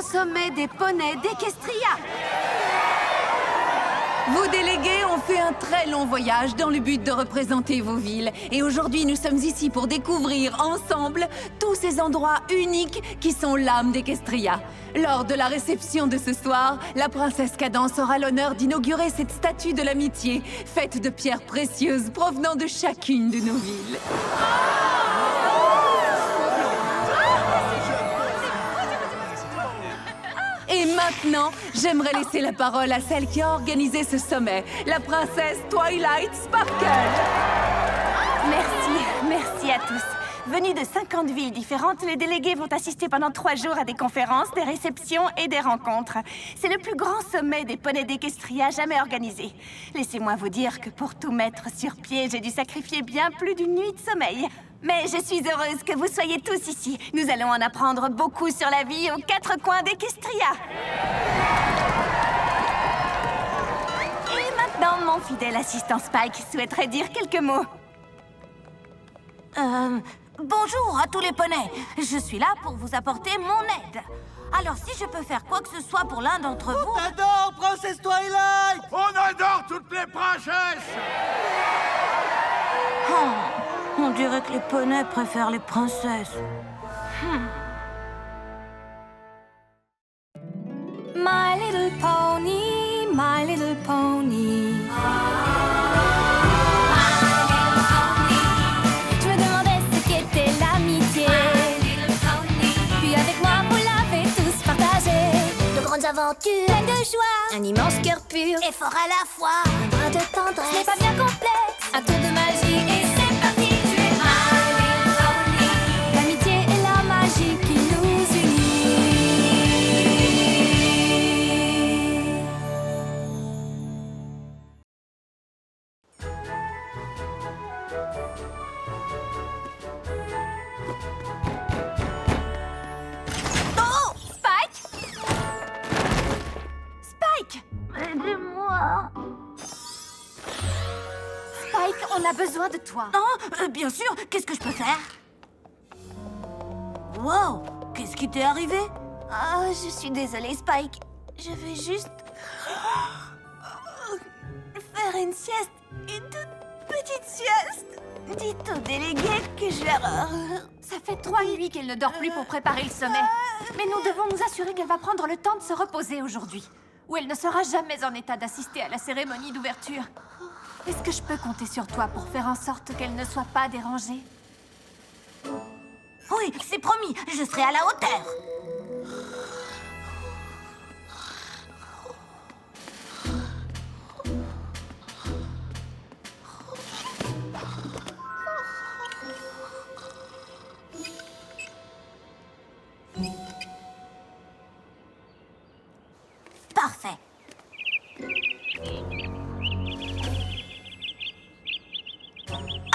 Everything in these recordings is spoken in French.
grand sommet des poneys d'Equestria. Vos délégués ont fait un très long voyage dans le but de représenter vos villes. Et aujourd'hui, nous sommes ici pour découvrir ensemble tous ces endroits uniques qui sont l'âme d'Equestria. Lors de la réception de ce soir, la princesse Cadence aura l'honneur d'inaugurer cette statue de l'amitié, faite de pierres précieuses provenant de chacune de nos villes. Et maintenant, j'aimerais laisser la parole à celle qui a organisé ce sommet, la princesse Twilight Sparkle. Merci à tous. Venus de 50 villes différentes, les délégués vont assister pendant 3 jours à des conférences, des réceptions et des rencontres. C'est le plus grand sommet des poneys d'Equestria jamais organisé. Laissez-moi vous dire que pour tout mettre sur pied, j'ai dû sacrifier bien plus d'une nuit de sommeil. Mais je suis heureuse que vous soyez tous ici. Nous allons en apprendre beaucoup sur la vie aux 4 coins d'Equestria. Et maintenant, mon fidèle assistant Spike souhaiterait dire quelques mots. Bonjour à tous les poneys. Je suis là pour vous apporter mon aide. Alors si je peux faire quoi que ce soit pour l'un d'entre vous... On adore, princesse Twilight! On adore toutes les princesses! Oh, on dirait que les poneys préfèrent les princesses. My little pony, my little pony. Je me demandais ce qu'était l'amitié. Puis avec moi, vous l'avez tous partagé. De grandes aventures, Pleine de joie, un immense cœur pur, et fort à la fois. un brin de tendresse. Ce n'est pas bien complexe, un tour de magie et c'est parti. Tu es my little pony. L'amitié et la magie qui nous unit. Oh! Spike! Spike! Aidez-moi. Spike, on a besoin de toi. Non, bien sûr. Qu'est-ce que je peux faire? Wow! Qu'est-ce qui t'est arrivé? Oh, je suis désolée, Spike. Je vais juste... faire une sieste. Une toute petite sieste. Dites aux délégués que je leur... Ça fait 3 nuits qu'elle ne dort plus pour préparer le sommet. Mais nous devons nous assurer qu'elle va prendre le temps de se reposer aujourd'hui. Ou elle ne sera jamais en état d'assister à la cérémonie d'ouverture. Est-ce que je peux compter sur toi pour faire en sorte qu'elle ne soit pas dérangée? Oui, c'est promis. Je serai à la hauteur. Parfait.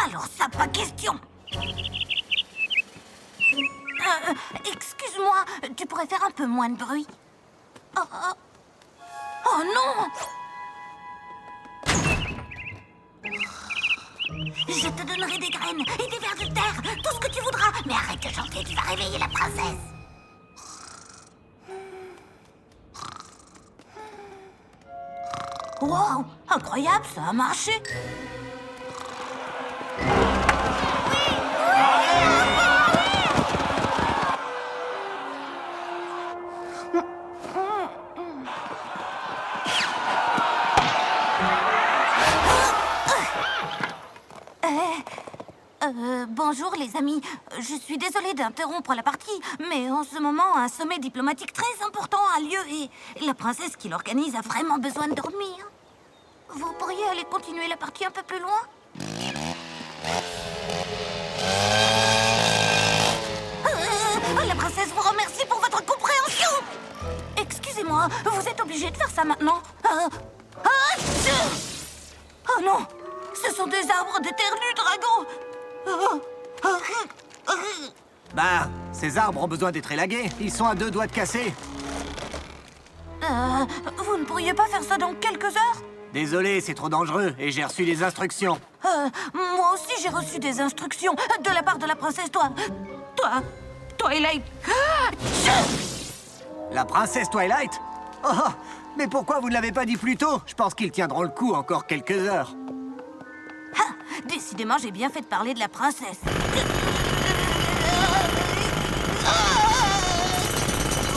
Alors ça, pas question. Excuse-moi, tu pourrais faire un peu moins de bruit? Oh non! Je te donnerai des graines et des vers de terre, tout ce que tu voudras. Mais arrête de chanter, tu vas réveiller la princesse. Wow, incroyable, ça a marché. Bonjour les amis, je suis désolée d'interrompre la partie, mais en ce moment, un sommet diplomatique très important a lieu et la princesse qui l'organise a vraiment besoin de dormir. Vous pourriez aller continuer la partie un peu plus loin? La princesse vous remercie pour votre compréhension. Excusez-moi, vous êtes obligé de faire ça maintenant. Oh non, ce sont des arbres d'éternus dragons. Bah, ces arbres ont besoin d'être élagués. Ils sont à 2 doigts de casser. Vous ne pourriez pas faire ça dans quelques heures? Désolé, c'est trop dangereux et j'ai reçu des instructions. Moi aussi j'ai reçu des instructions de la part de la princesse Twilight. La princesse Twilight? Oh, mais pourquoi vous ne l'avez pas dit plus tôt? Je pense qu'ils tiendront le coup encore quelques heures. Ah, décidément, j'ai bien fait de parler de la princesse.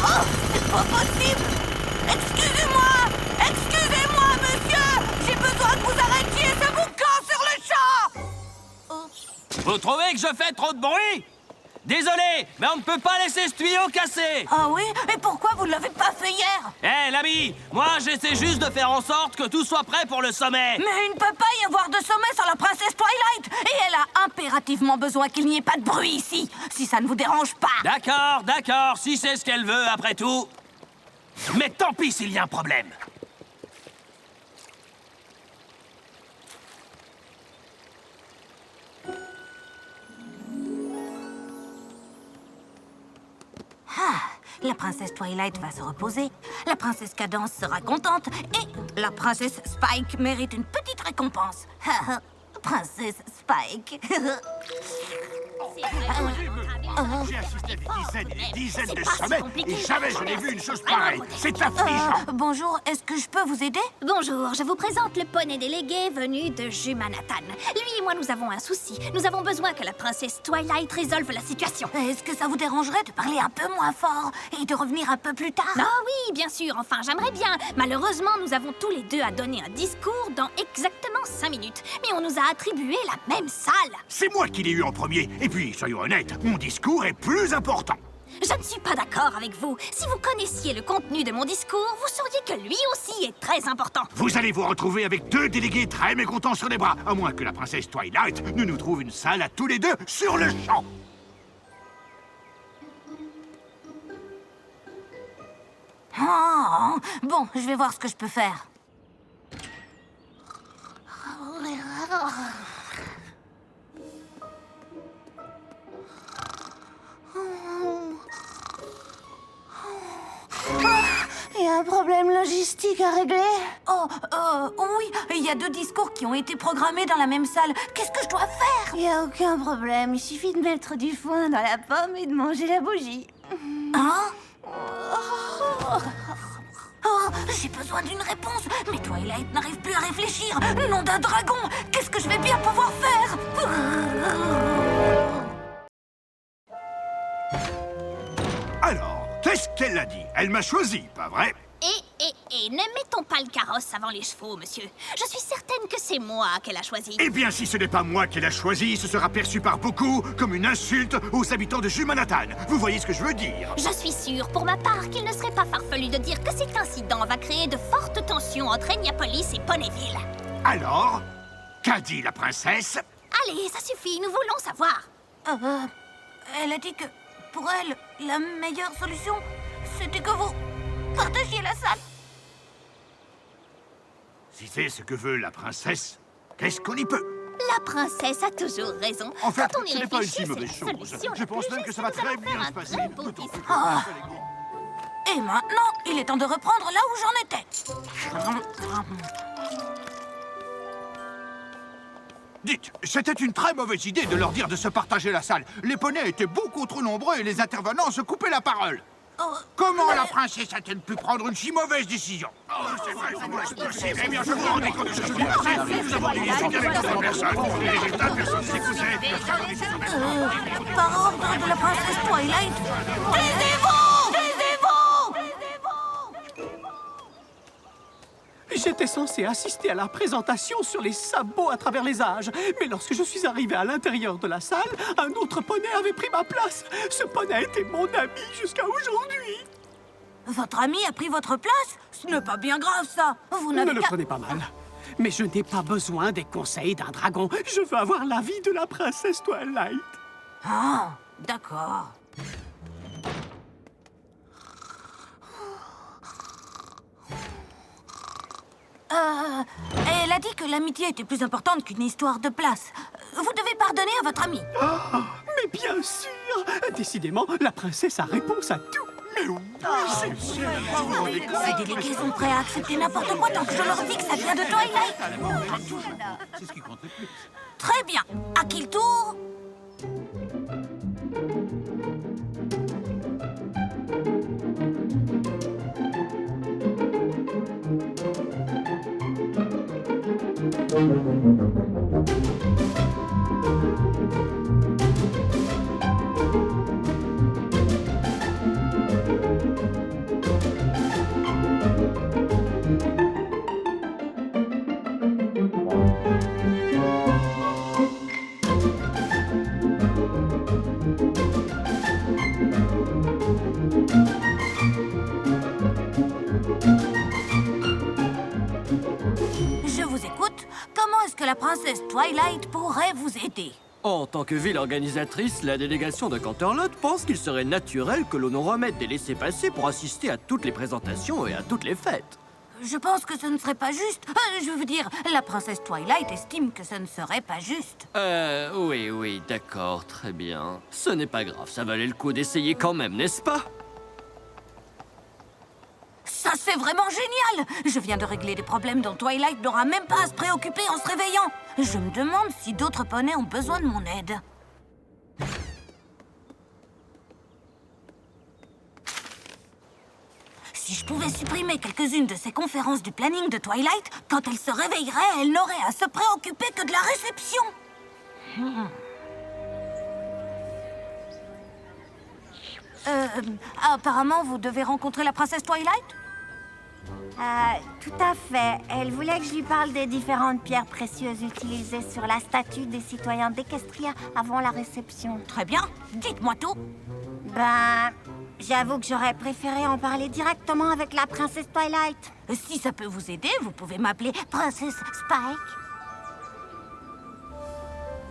Oh, c'est pas possible! Excusez-moi! Excusez-moi, monsieur! J'ai besoin que vous arrêtiez ce boucan sur le champ! Vous trouvez que je fais trop de bruit? Désolé, mais on ne peut pas laisser ce tuyau cassé. Ah oui? Et pourquoi vous ne l'avez pas fait hier? Hé, l'ami, moi j'essaie juste de faire en sorte que tout soit prêt pour le sommet. Mais il ne peut pas y avoir de sommet sans la princesse Twilight! Et elle a impérativement besoin qu'il n'y ait pas de bruit ici, si ça ne vous dérange pas! D'accord, d'accord, si c'est ce qu'elle veut, après tout. Mais tant pis s'il y a un problème. La princesse Twilight va se reposer, la princesse Cadence sera contente, et la princesse Spike mérite une petite récompense. Princesse Spike. J'ai assisté à des dizaines de sommets et jamais je n'ai vu une chose pareille. C'est affligeant. Bonjour, est-ce que je peux vous aider? Bonjour, je vous présente le poney délégué venu de Jumanathan. Lui et moi, nous avons un souci. Nous avons besoin que la princesse Twilight résolve la situation. Est-ce que ça vous dérangerait de parler un peu moins fort et de revenir un peu plus tard? Ah oui, bien sûr, enfin, j'aimerais bien. Malheureusement, nous avons tous les deux à donner un discours dans exactement 5 minutes. Mais on nous a attribué la même salle. C'est moi qui l'ai eu en premier. Et puis, soyons honnêtes, mon discours est plus important. Je ne suis pas d'accord avec vous. Si vous connaissiez le contenu de mon discours, vous sauriez que lui aussi est très important. Vous allez vous retrouver avec 2 délégués très mécontents sur les bras, à moins que la princesse Twilight ne nous trouve une salle à tous les 2 sur le champ. Oh, bon, je vais voir ce que je peux faire. Il y a un problème logistique à régler. Oui, il y a 2 discours qui ont été programmés dans la même salle. Qu'est-ce que je dois faire? Il n'y a aucun problème. Il suffit de mettre du foin dans la pomme et de manger la bougie. Hein? Oh, j'ai besoin d'une réponse, mais Twilight n'arrive plus à réfléchir. Nom d'un dragon, qu'est-ce que je vais bien pouvoir faire? Alors, qu'est-ce qu'elle a dit? Elle m'a choisi, pas vrai? Ne mettons pas le carrosse avant les chevaux, monsieur. Je suis certaine que c'est moi qu'elle a choisi. Eh bien, si ce n'est pas moi qui l'a choisi, ce sera perçu par beaucoup comme une insulte aux habitants de Jumanathan. Vous voyez ce que je veux dire? Je suis sûre, pour ma part, qu'il ne serait pas farfelu de dire que cet incident va créer de fortes tensions entre Eniapolis et Ponyville. Alors, qu'a dit la princesse? Allez, ça suffit, nous voulons savoir. Elle a dit que, pour elle, la meilleure solution, c'était que vous partagiez la salle. Si c'est ce que veut la princesse, qu'est-ce qu'on y peut? La princesse a toujours raison. En fait, Quand on y ce n'est pas une réfléchit, si c'est mauvaise la chose. solution Je la pense plus même que juste. ça va Nous allons très bien faire se un passer. très beau D'autant plus discours. que- Et maintenant, il est temps de reprendre là où j'en étais. Dites, c'était une très mauvaise idée de leur dire de se partager la salle. Les poneys étaient beaucoup trop nombreux et les intervenants se coupaient la parole. Comment la princesse a-t-elle pu prendre une si mauvaise décision? Oh, c'est vrai, c'est possible. Eh bien, je vous rendais compte de ce qui s'est passé. Nous avons discuté avec d'autres personnes. Les résultats, personne ne s'écoutait. Par ordre de la princesse Twilight, taisez-vous! Taisez-vous! J'étais censé assister à la présentation sur les sabots à travers les âges. Mais lorsque je suis arrivé à l'intérieur de la salle, un autre poney avait pris ma place. Ce poney était mon ami jusqu'à aujourd'hui. Votre ami a pris votre place? Ce n'est pas bien grave, ça. Vous Ne n'avez le qu'à... prenez pas mal. Mais je n'ai pas besoin des conseils d'un dragon. Je veux avoir l'avis de la princesse Twilight. Ah, d'accord. Elle a dit que l'amitié était plus importante qu'une histoire de place. Vous devez pardonner à votre ami. Mais bien sûr. Décidément, la princesse a réponse à tout. Ces délégués sont prêts à accepter n'importe quoi tant que je leur dis que ça vient de Twilight. C'est ce qui compte le plus. Très bien. À qui le tour? princesse Twilight pourrait vous aider. En tant que ville organisatrice, la délégation de Canterlot pense qu'il serait naturel que l'on nous remette des laissez-passer pour assister à toutes les présentations et à toutes les fêtes. Je pense que ce ne serait pas juste. Je veux dire, la princesse Twilight estime que ce ne serait pas juste. Oui, d'accord, très bien. Ce n'est pas grave, ça valait le coup d'essayer quand même, n'est-ce pas? Ça, c'est vraiment génial! Je viens de régler des problèmes dont Twilight n'aura même pas à se préoccuper en se réveillant. Je me demande si d'autres poneys ont besoin de mon aide. Si je pouvais supprimer quelques-unes de ces conférences du planning de Twilight, quand elle se réveillerait, elle n'aurait à se préoccuper que de la réception. Apparemment, vous devez rencontrer la princesse Twilight? Tout à fait. Elle voulait que je lui parle des différentes pierres précieuses utilisées sur la statue des citoyens d'Equestria avant la réception. Très bien. Dites-moi tout. Ben, j'avoue que j'aurais préféré en parler directement avec la princesse Twilight. Si ça peut vous aider, vous pouvez m'appeler princesse Spike.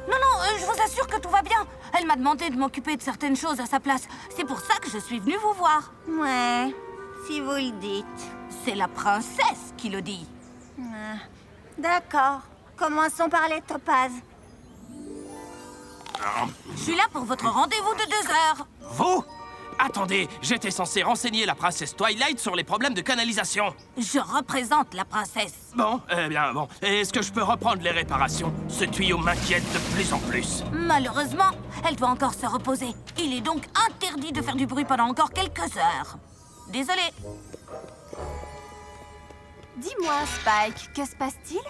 Non, je vous assure que tout va bien. Elle m'a demandé de m'occuper de certaines choses à sa place. C'est pour ça que je suis venue vous voir. Ouais, si vous le dites. C'est la princesse qui le dit. D'accord. Commençons par les topazes. Je suis là pour votre rendez-vous de 2 heures. Vous? Attendez, j'étais censé renseigner la princesse Twilight sur les problèmes de canalisation. Je représente la princesse. Bon, est-ce que je peux reprendre les réparations? Ce tuyau m'inquiète de plus en plus. Malheureusement, elle doit encore se reposer. Il est donc interdit de faire du bruit pendant encore quelques heures. Désolée. Dis-moi, Spike, que se passe-t-il?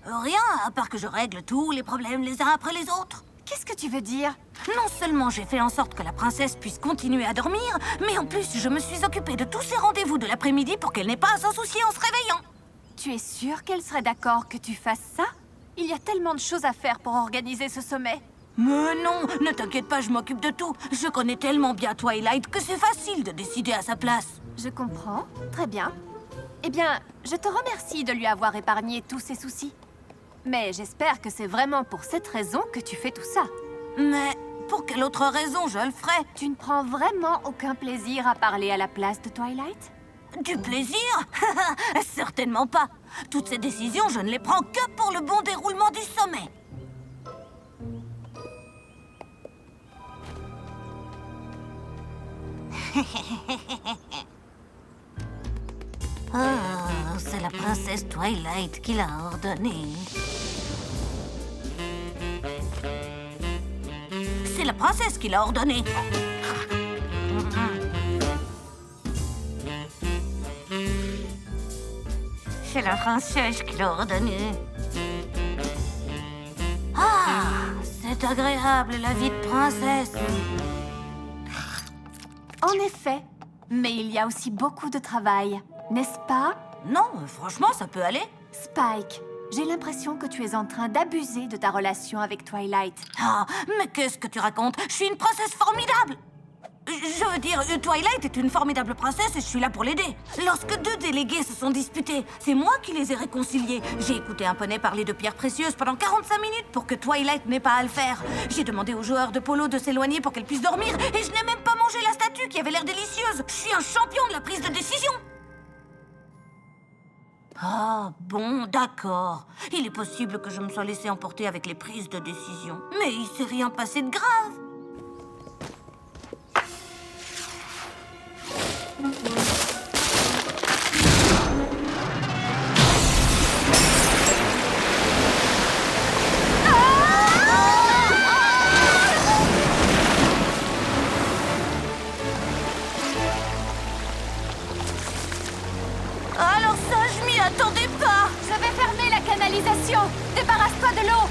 Rien, à part que je règle tous les problèmes les uns après les autres. Qu'est-ce que tu veux dire? Non seulement j'ai fait en sorte que la princesse puisse continuer à dormir, mais en plus je me suis occupée de tous ses rendez-vous de l'après-midi pour qu'elle n'ait pas à s'en soucier en se réveillant. Tu es sûre qu'elle serait d'accord que tu fasses ça? Il y a tellement de choses à faire pour organiser ce sommet. Mais non, ne t'inquiète pas, je m'occupe de tout. Je connais tellement bien Twilight que c'est facile de décider à sa place. Je comprends. Très bien. Eh bien, je te remercie de lui avoir épargné tous ses soucis. Mais j'espère que c'est vraiment pour cette raison que tu fais tout ça. Mais pour quelle autre raison je le ferais? Tu ne prends vraiment aucun plaisir à parler à la place de Twilight? Du plaisir? Certainement pas. Toutes ces décisions, je ne les prends que pour le bon déroulement du sommet. C'est la princesse Twilight qui l'a ordonné. C'est la princesse qui l'a ordonné. C'est la princesse qui l'a ordonné. Ah, c'est agréable la vie de princesse. En effet, mais il y a aussi beaucoup de travail, n'est-ce pas? Non, franchement, ça peut aller. Spike, j'ai l'impression que tu es en train d'abuser de ta relation avec Twilight. Ah, mais qu'est-ce que tu racontes? Je suis une princesse formidable. Je veux dire, Twilight est une formidable princesse et je suis là pour l'aider. Lorsque 2 délégués se sont disputés, c'est moi qui les ai réconciliés. J'ai écouté un poney parler de pierres précieuses pendant 45 minutes pour que Twilight n'ait pas à le faire. J'ai demandé aux joueurs de polo de s'éloigner pour qu'elle puisse dormir et je n'ai même pas mangé la statue qui avait l'air délicieuse. Je suis un champion de la prise de décision. Ah, bon, d'accord. Il est possible que je me sois laissé emporter avec les prises de décision. Mais il s'est rien passé de grave. Alors ça, je m'y attendais pas. Je vais fermer la canalisation. Débarrasse-toi de l'eau.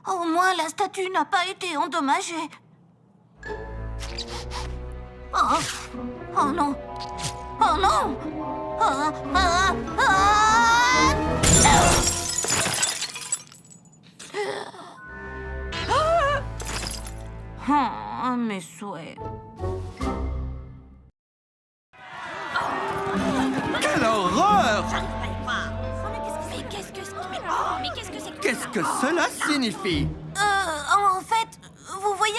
Au moins, la statue n'a pas été endommagée. Oh, oh non. Oh non. Ah, ah, ah. Oh, mes souhaits. Quelle horreur! Mais qu'est-ce que c'est? Qu'est-ce que cela signifie? En fait, vous voyez,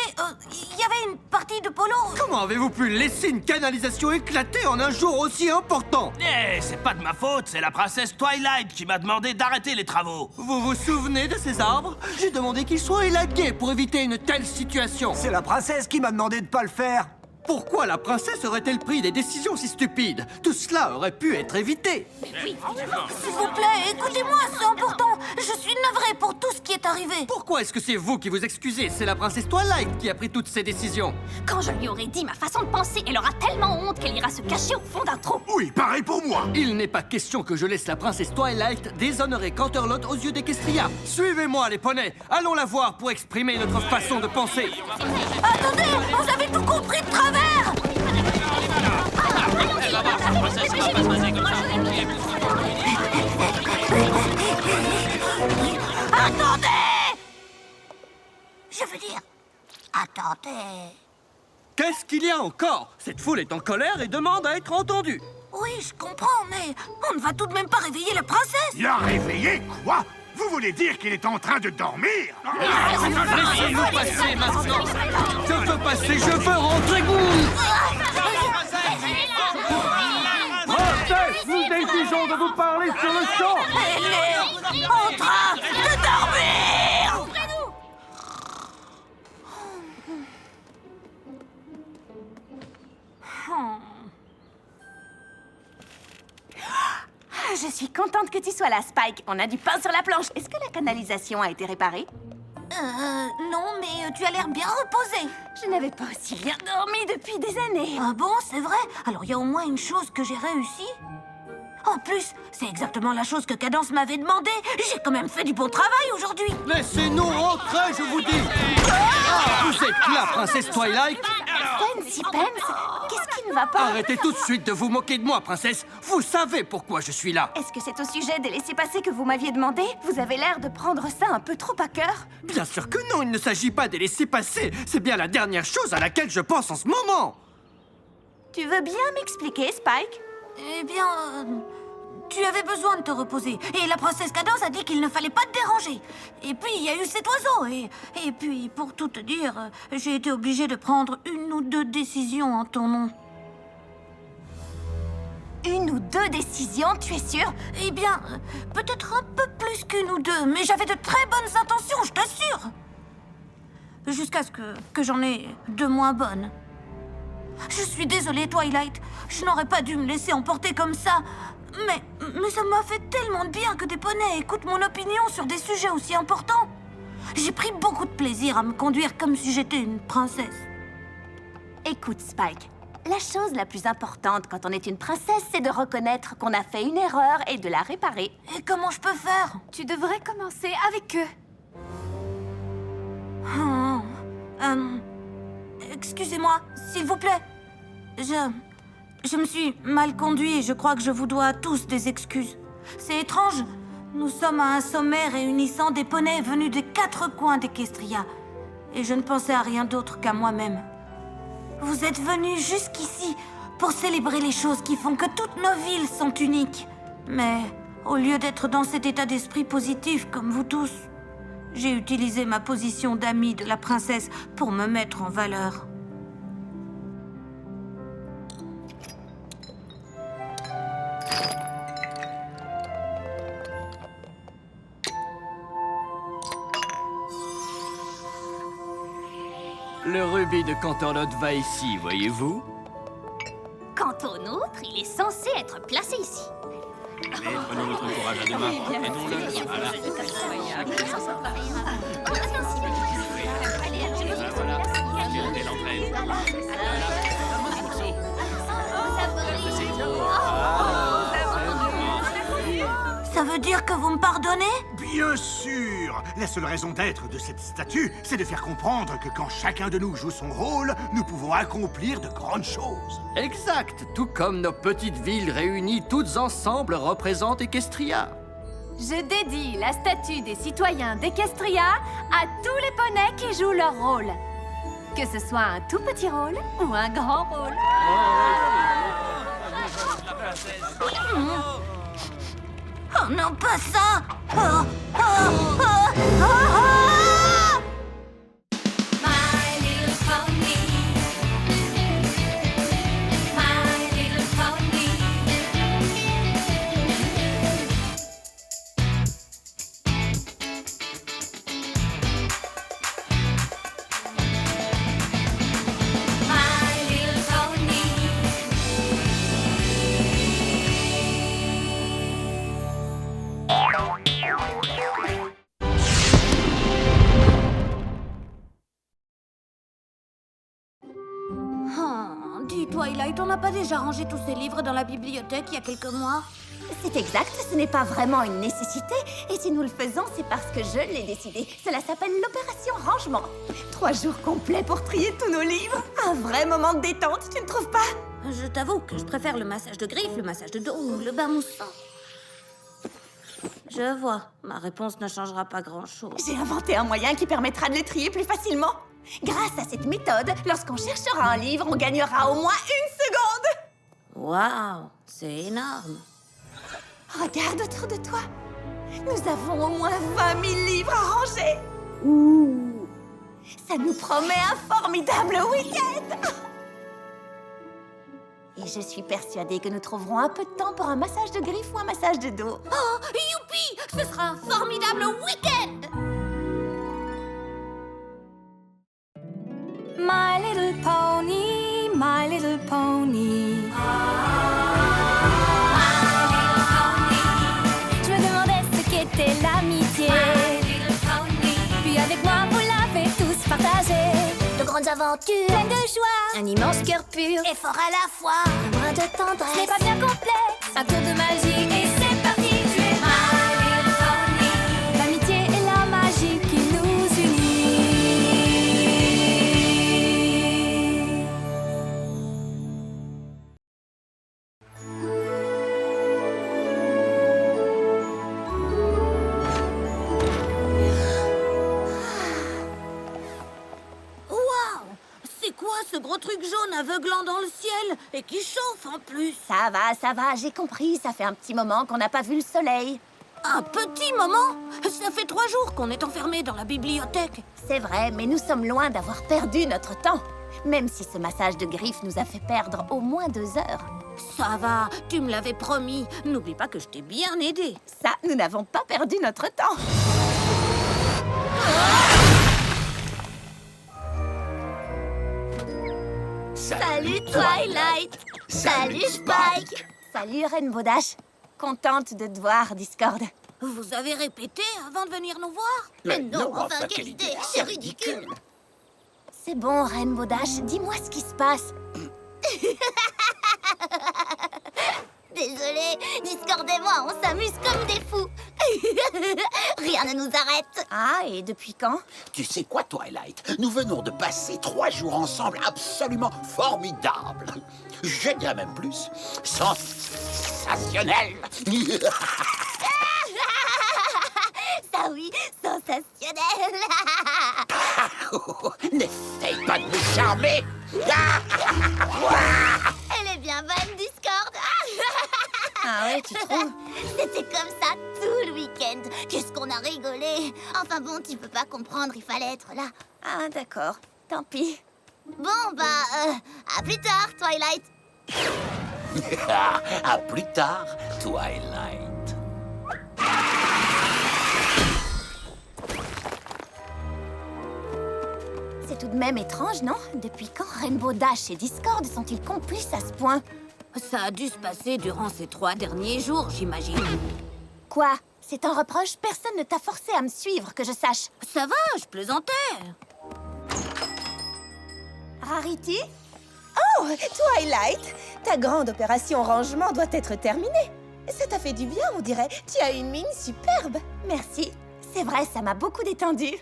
il y avait une partie de polo. Comment avez-vous pu laisser une canalisation éclater en un jour aussi important? Eh, c'est pas de ma faute, c'est la princesse Twilight qui m'a demandé d'arrêter les travaux. Vous vous souvenez de ces arbres? J'ai demandé qu'ils soient élagués pour éviter une telle situation. C'est la princesse qui m'a demandé de pas le faire. Pourquoi la princesse aurait-elle pris des décisions si stupides? Tout cela aurait pu être évité. S'il vous plaît, écoutez-moi, c'est important. Je suis navrée pour tout ce qui est arrivé. Pourquoi est-ce que c'est vous qui vous excusez? C'est la princesse Twilight qui a pris toutes ces décisions. Quand je lui aurai dit ma façon de penser, elle aura tellement honte qu'elle ira se cacher au fond d'un trou. Oui, pareil pour moi. Il n'est pas question que je laisse la princesse Twilight déshonorer Canterlot aux yeux d'Equestria. Suivez-moi, les poneys. Allons la voir pour exprimer notre façon de penser. Attendez, vous avez tout compris de travers. Attendez! Je veux dire, attendez. Qu'est-ce qu'il y a encore? Cette foule est en colère et demande à être entendue. Oui, je comprends, mais on ne va tout de même pas réveiller la princesse. La réveiller, quoi? Vous voulez dire qu'il est en train de dormir? Laissez-nous passer maintenant. Je veux passer, je veux rentrer. Princesse, nous exigeons de vous parler sur le champ. Elle est en train de dormir. Je suis contente que tu sois là, Spike. On a du pain sur la planche. Est-ce que la canalisation a été réparée? Non, mais tu as l'air bien reposée. Je n'avais pas aussi bien dormi depuis des années. Ah bon, c'est vrai? Alors il y a au moins une chose que j'ai réussi. En plus, c'est exactement la chose que Cadence m'avait demandé. J'ai quand même fait du bon travail aujourd'hui. Laissez-nous rentrer, je vous dis. Vous êtes là, princesse Twilight. Fancy Pants, qu'est-ce qui ne va pas? Arrêtez tout de suite de vous moquer de moi, princesse. Vous savez pourquoi je suis là. Est-ce que c'est au sujet des laissez-passer que vous m'aviez demandé? Vous avez l'air de prendre ça un peu trop à cœur. Bien sûr que non, il ne s'agit pas des laisser passer. C'est bien la dernière chose à laquelle je pense en ce moment. Tu veux bien m'expliquer, Spike? Eh bien, tu avais besoin de te reposer. Et la princesse Cadence a dit qu'il ne fallait pas te déranger. Et puis, il y a eu cet oiseau. Et puis, pour tout te dire, j'ai été obligée de prendre une ou deux décisions en ton nom. Une ou deux décisions, tu es sûre? Eh bien, peut-être un peu plus qu'une ou deux, mais j'avais de très bonnes intentions, je t'assure. Jusqu'à ce que j'en ai de moins bonnes. Je suis désolée, Twilight. Je n'aurais pas dû me laisser emporter comme ça. Mais ça m'a fait tellement de bien que des poneys écoutent mon opinion sur des sujets aussi importants. J'ai pris beaucoup de plaisir à me conduire comme si j'étais une princesse. Écoute, Spike, la chose la plus importante quand on est une princesse, c'est de reconnaître qu'on a fait une erreur et de la réparer. Et comment je peux faire? Tu devrais commencer avec eux. Excusez-moi, s'il vous plaît. Je me suis mal conduit et je crois que je vous dois tous des excuses. C'est étrange. Nous sommes à un sommet réunissant des poneys venus des 4 coins d'Equestria. Et je ne pensais à rien d'autre qu'à moi-même. Vous êtes venus jusqu'ici pour célébrer les choses qui font que toutes nos villes sont uniques. Mais au lieu d'être dans cet état d'esprit positif comme vous tous, j'ai utilisé ma position d'amie de la princesse pour me mettre en valeur. Le rubis de Canterlot va ici, voyez-vous? Quant au nôtre, il est censé être placé ici. Allez, prenons notre courage à deux mains. Aidons-le. Voilà. Voilà. Quelle l'entraîne. Ça veut dire que vous me pardonnez? Bien sûr! La seule raison d'être de cette statue, c'est de faire comprendre que quand chacun de nous joue son rôle, nous pouvons accomplir de grandes choses. Exact, tout comme nos petites villes réunies toutes ensemble représentent Equestria. Je dédie la statue des citoyens d'Equestria à tous les poneys qui jouent leur rôle. Que ce soit un tout petit rôle ou un grand rôle. Oh non, pas ça! Oh, oh, oh, oh, oh. My little pony. My little pony. My little pony. Oh, dis Twilight, on n'a pas déjà rangé tous ces livres dans la bibliothèque il y a quelques mois? C'est exact, ce n'est pas vraiment une nécessité. Et si nous le faisons, c'est parce que je l'ai décidé. Cela s'appelle l'opération rangement. 3 jours complets pour trier tous nos livres. Un vrai moment de détente, tu ne trouves pas? Je t'avoue que je préfère le massage de griffes, le massage de dos ou le bain moussant. Je vois, ma réponse ne changera pas grand-chose. J'ai inventé un moyen qui permettra de les trier plus facilement. Grâce à cette méthode, lorsqu'on cherchera un livre, on gagnera au moins 1 seconde. Waouh, c'est énorme. Regarde autour de toi. Nous avons au moins 20 000 livres à ranger. Ouh. Ça nous promet un formidable week-end. Et je suis persuadée que nous trouverons un peu de temps pour un massage de griffes ou un massage de dos. Oh, youpi! Ce sera un formidable week-end! My little pony, my little pony. Je me demandais ce qu'était l'amitié. Puis avec moi, vous l'avez tous partagé. De grandes aventures, Pleine de joie, un immense cœur pur, Et fort à la fois. un brin de tendresse. ce n'est pas bien complexe. Un tour de magie et c'est parti. Tu es my little pony. L'amitié et la magie qui nous unit. Waouh! C'est quoi ce gros truc jaune aveuglant dans le ciel et qui chauffe en plus? Ça va, j'ai compris. Ça fait un petit moment qu'on n'a pas vu le soleil. Un petit moment? Ça fait 3 jours qu'on est enfermés dans la bibliothèque. C'est vrai, mais nous sommes loin d'avoir perdu notre temps. Même si ce massage de griffes nous a fait perdre au moins 2 heures. Ça va, tu me l'avais promis. N'oublie pas que je t'ai bien aidé. Ça, nous n'avons pas perdu notre temps. Salut Twilight. Salut Spike. Salut Rainbow Dash. Contente de te voir, Discord. Vous avez répété avant de venir nous voir? Mais non, enfin quelle idée, c'est ridicule. C'est bon, Rainbow Dash, dis-moi ce qui se passe. Désolée, Discord et moi, on s'amuse comme des fous. Rien ne nous arrête. Ah, et depuis quand? Tu sais quoi, Twilight? Nous venons de passer 3 jours ensemble absolument formidables. Je dirais même plus, sensationnel. Ça oui, sensationnel. N'essaye pas de me charmer. Elle est bien bonne, Discord. Ah ouais, tu trouves? C'était comme ça tout le week-end. Qu'est-ce qu'on a rigolé. Enfin bon, tu peux pas comprendre, il fallait être là. Ah, d'accord. Tant pis. Bon, bah, à plus tard, Twilight. À plus tard, Twilight. C'est tout de même étrange, non? Depuis quand Rainbow Dash et Discord sont-ils complices à ce point? Ça a dû se passer durant ces 3 derniers jours, j'imagine. Quoi? C'est un reproche? Personne ne t'a forcé à me suivre, que je sache. Ça va, je plaisantais. Rarity? Oh, Twilight! Ta grande opération rangement doit être terminée. Ça t'a fait du bien, on dirait. Tu as une mine superbe. Merci. C'est vrai, ça m'a beaucoup détendue.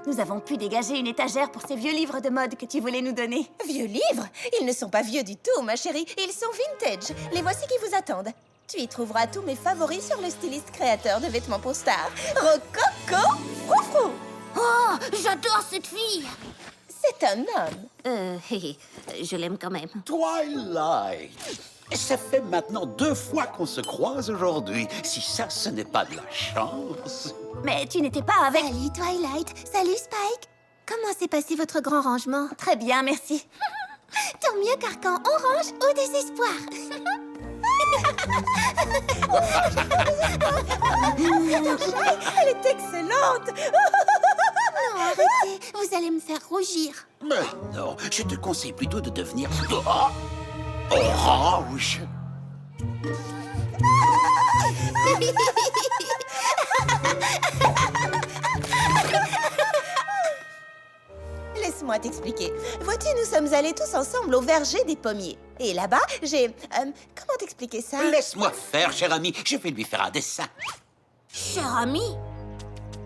Nous avons pu dégager une étagère pour ces vieux livres de mode que tu voulais nous donner. Vieux livres? Ils ne sont pas vieux du tout, ma chérie. Ils sont vintage. Les voici qui vous attendent. Tu y trouveras tous mes favoris sur le styliste créateur de vêtements pour stars, Rococo Froufrou. Oh, j'adore cette fille. C'est un homme. Je l'aime quand même. Twilight! Ça fait maintenant 2 fois qu'on se croise aujourd'hui. Si ça, ce n'est pas de la chance. Mais tu n'étais pas avec... Salut Twilight. Salut Spike. Comment s'est passé votre grand rangement? Très bien, merci. Tant mieux car quand on range, au désespoir. Elle est excellente. Non, arrêtez. Vous allez me faire rougir. Mais non, je te conseille plutôt de devenir... orange. Laisse-moi t'expliquer. Vois-tu, nous sommes allés tous ensemble au verger des pommiers. Et là-bas, j'ai... comment t'expliquer ça? Laisse-moi faire, cher ami. Je vais lui faire un dessin. Cher ami.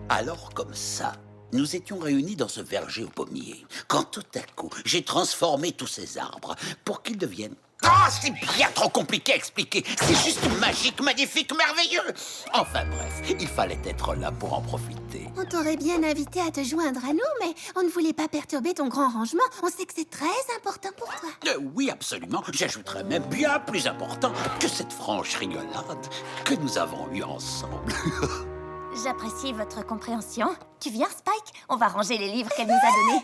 Alors, comme ça, nous étions réunis dans ce verger aux pommiers, quand tout à coup, j'ai transformé tous ces arbres pour qu'ils deviennent... Ah, c'est bien trop compliqué à expliquer. C'est juste magique, magnifique, merveilleux. Enfin bref, il fallait être là pour en profiter. On t'aurait bien invité à te joindre à nous, mais on ne voulait pas perturber ton grand rangement. On sait que c'est très important pour toi. Oui, absolument. J'ajouterais même bien plus important que cette franche rigolade que nous avons eue ensemble. J'apprécie votre compréhension. Tu viens, Spike? On va ranger les livres qu'elle nous a donnés.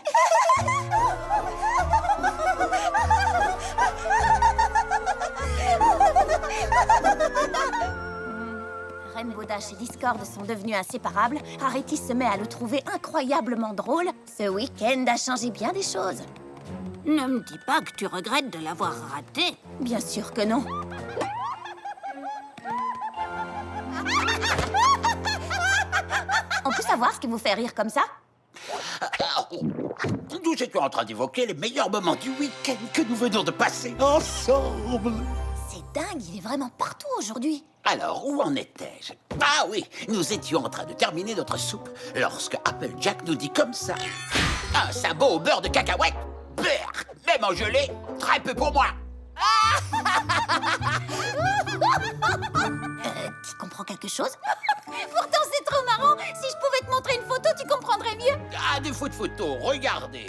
Rainbow Dash et Discord sont devenus inséparables. Rarity se met à le trouver incroyablement drôle. Ce week-end a changé bien des choses. Ne me dis pas que tu regrettes de l'avoir raté. Bien sûr que non. On peut savoir ce qui vous fait rire comme ça? Nous étions en train d'évoquer les meilleurs moments du week-end que nous venons de passer ensemble. C'est dingue, il est vraiment partout aujourd'hui. Alors, où en étais-je? Ah oui, nous étions en train de terminer notre soupe lorsque Applejack nous dit comme ça: un sabot au beurre de cacahuète? Brrr, même en gelée, très peu pour moi. Tu comprends quelque chose? Pourtant, c'est trop marrant. Si je pouvais te montrer une photo, tu comprendrais mieux. Ah, des fautes photos, regardez.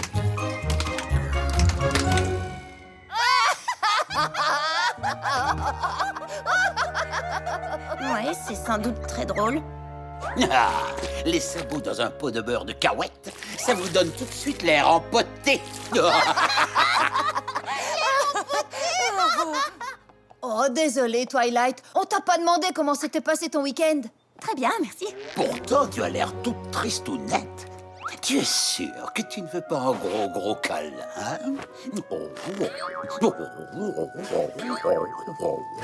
Ouais, c'est sans doute très drôle. Ah, les sabots dans un pot de beurre de cacahuète, ça vous donne tout de suite l'air empoté. Oh, désolé, Twilight. On t'a pas demandé comment s'était passé ton week-end. Très bien, merci. Pourtant, tu as l'air toute triste ou nette. Tu es sûr que tu ne veux pas un gros câlin, hein?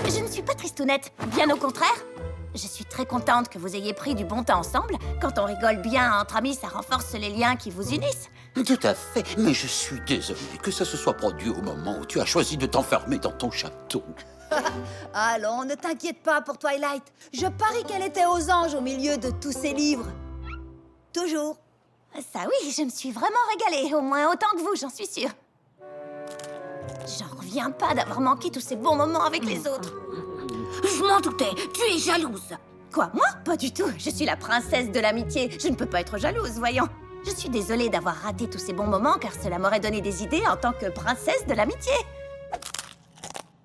Je ne suis pas tristounette, bien au contraire. Je suis très contente que vous ayez pris du bon temps ensemble. Quand on rigole bien entre amis, ça renforce les liens qui vous unissent. Tout à fait, mais je suis désolé que ça se soit produit au moment où tu as choisi de t'enfermer dans ton château. Allons, ne t'inquiète pas pour Twilight. Je parie qu'elle était aux anges au milieu de tous ces livres. Toujours. Ça oui, je me suis vraiment régalée, au moins autant que vous, j'en suis sûre. J'en reviens pas d'avoir manqué tous ces bons moments avec les autres. Je m'en doutais, tu es jalouse. Quoi, moi? Pas du tout, je suis la princesse de l'amitié. Je ne peux pas être jalouse, voyons. Je suis désolée d'avoir raté tous ces bons moments, car cela m'aurait donné des idées en tant que princesse de l'amitié.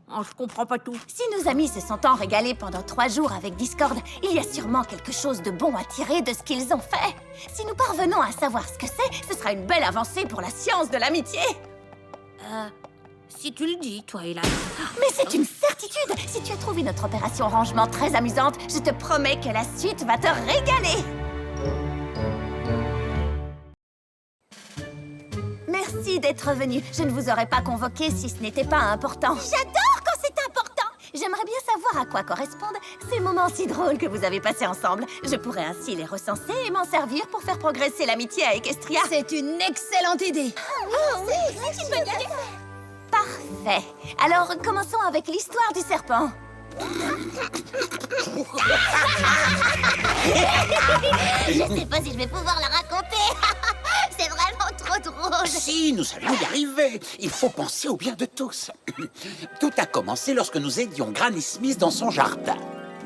Oh, je comprends pas tout. Si nos amis se sont tant régalés pendant 3 jours avec Discord, il y a sûrement quelque chose de bon à tirer de ce qu'ils ont fait. Si nous parvenons à savoir ce que c'est, ce sera une belle avancée pour la science de l'amitié. Si tu le dis, Twilight. Mais c'est une certitude. Si tu as trouvé notre opération rangement très amusante, je te promets que la suite va te régaler. Merci d'être venu. Je ne vous aurais pas convoqué si ce n'était pas important. J'adore quand c'est important. J'aimerais bien savoir à quoi correspondent ces moments si drôles que vous avez passés ensemble. Je pourrais ainsi les recenser et m'en servir pour faire progresser l'amitié à Equestria. C'est une excellente idée. C'est une bonne idée. Parfait. Alors, commençons avec l'histoire du serpent. Je sais pas si je vais pouvoir la raconter. C'est vraiment trop drôle. Si, nous allons y arriver. Il faut penser au bien de tous. Tout a commencé lorsque nous aidions Granny Smith dans son jardin.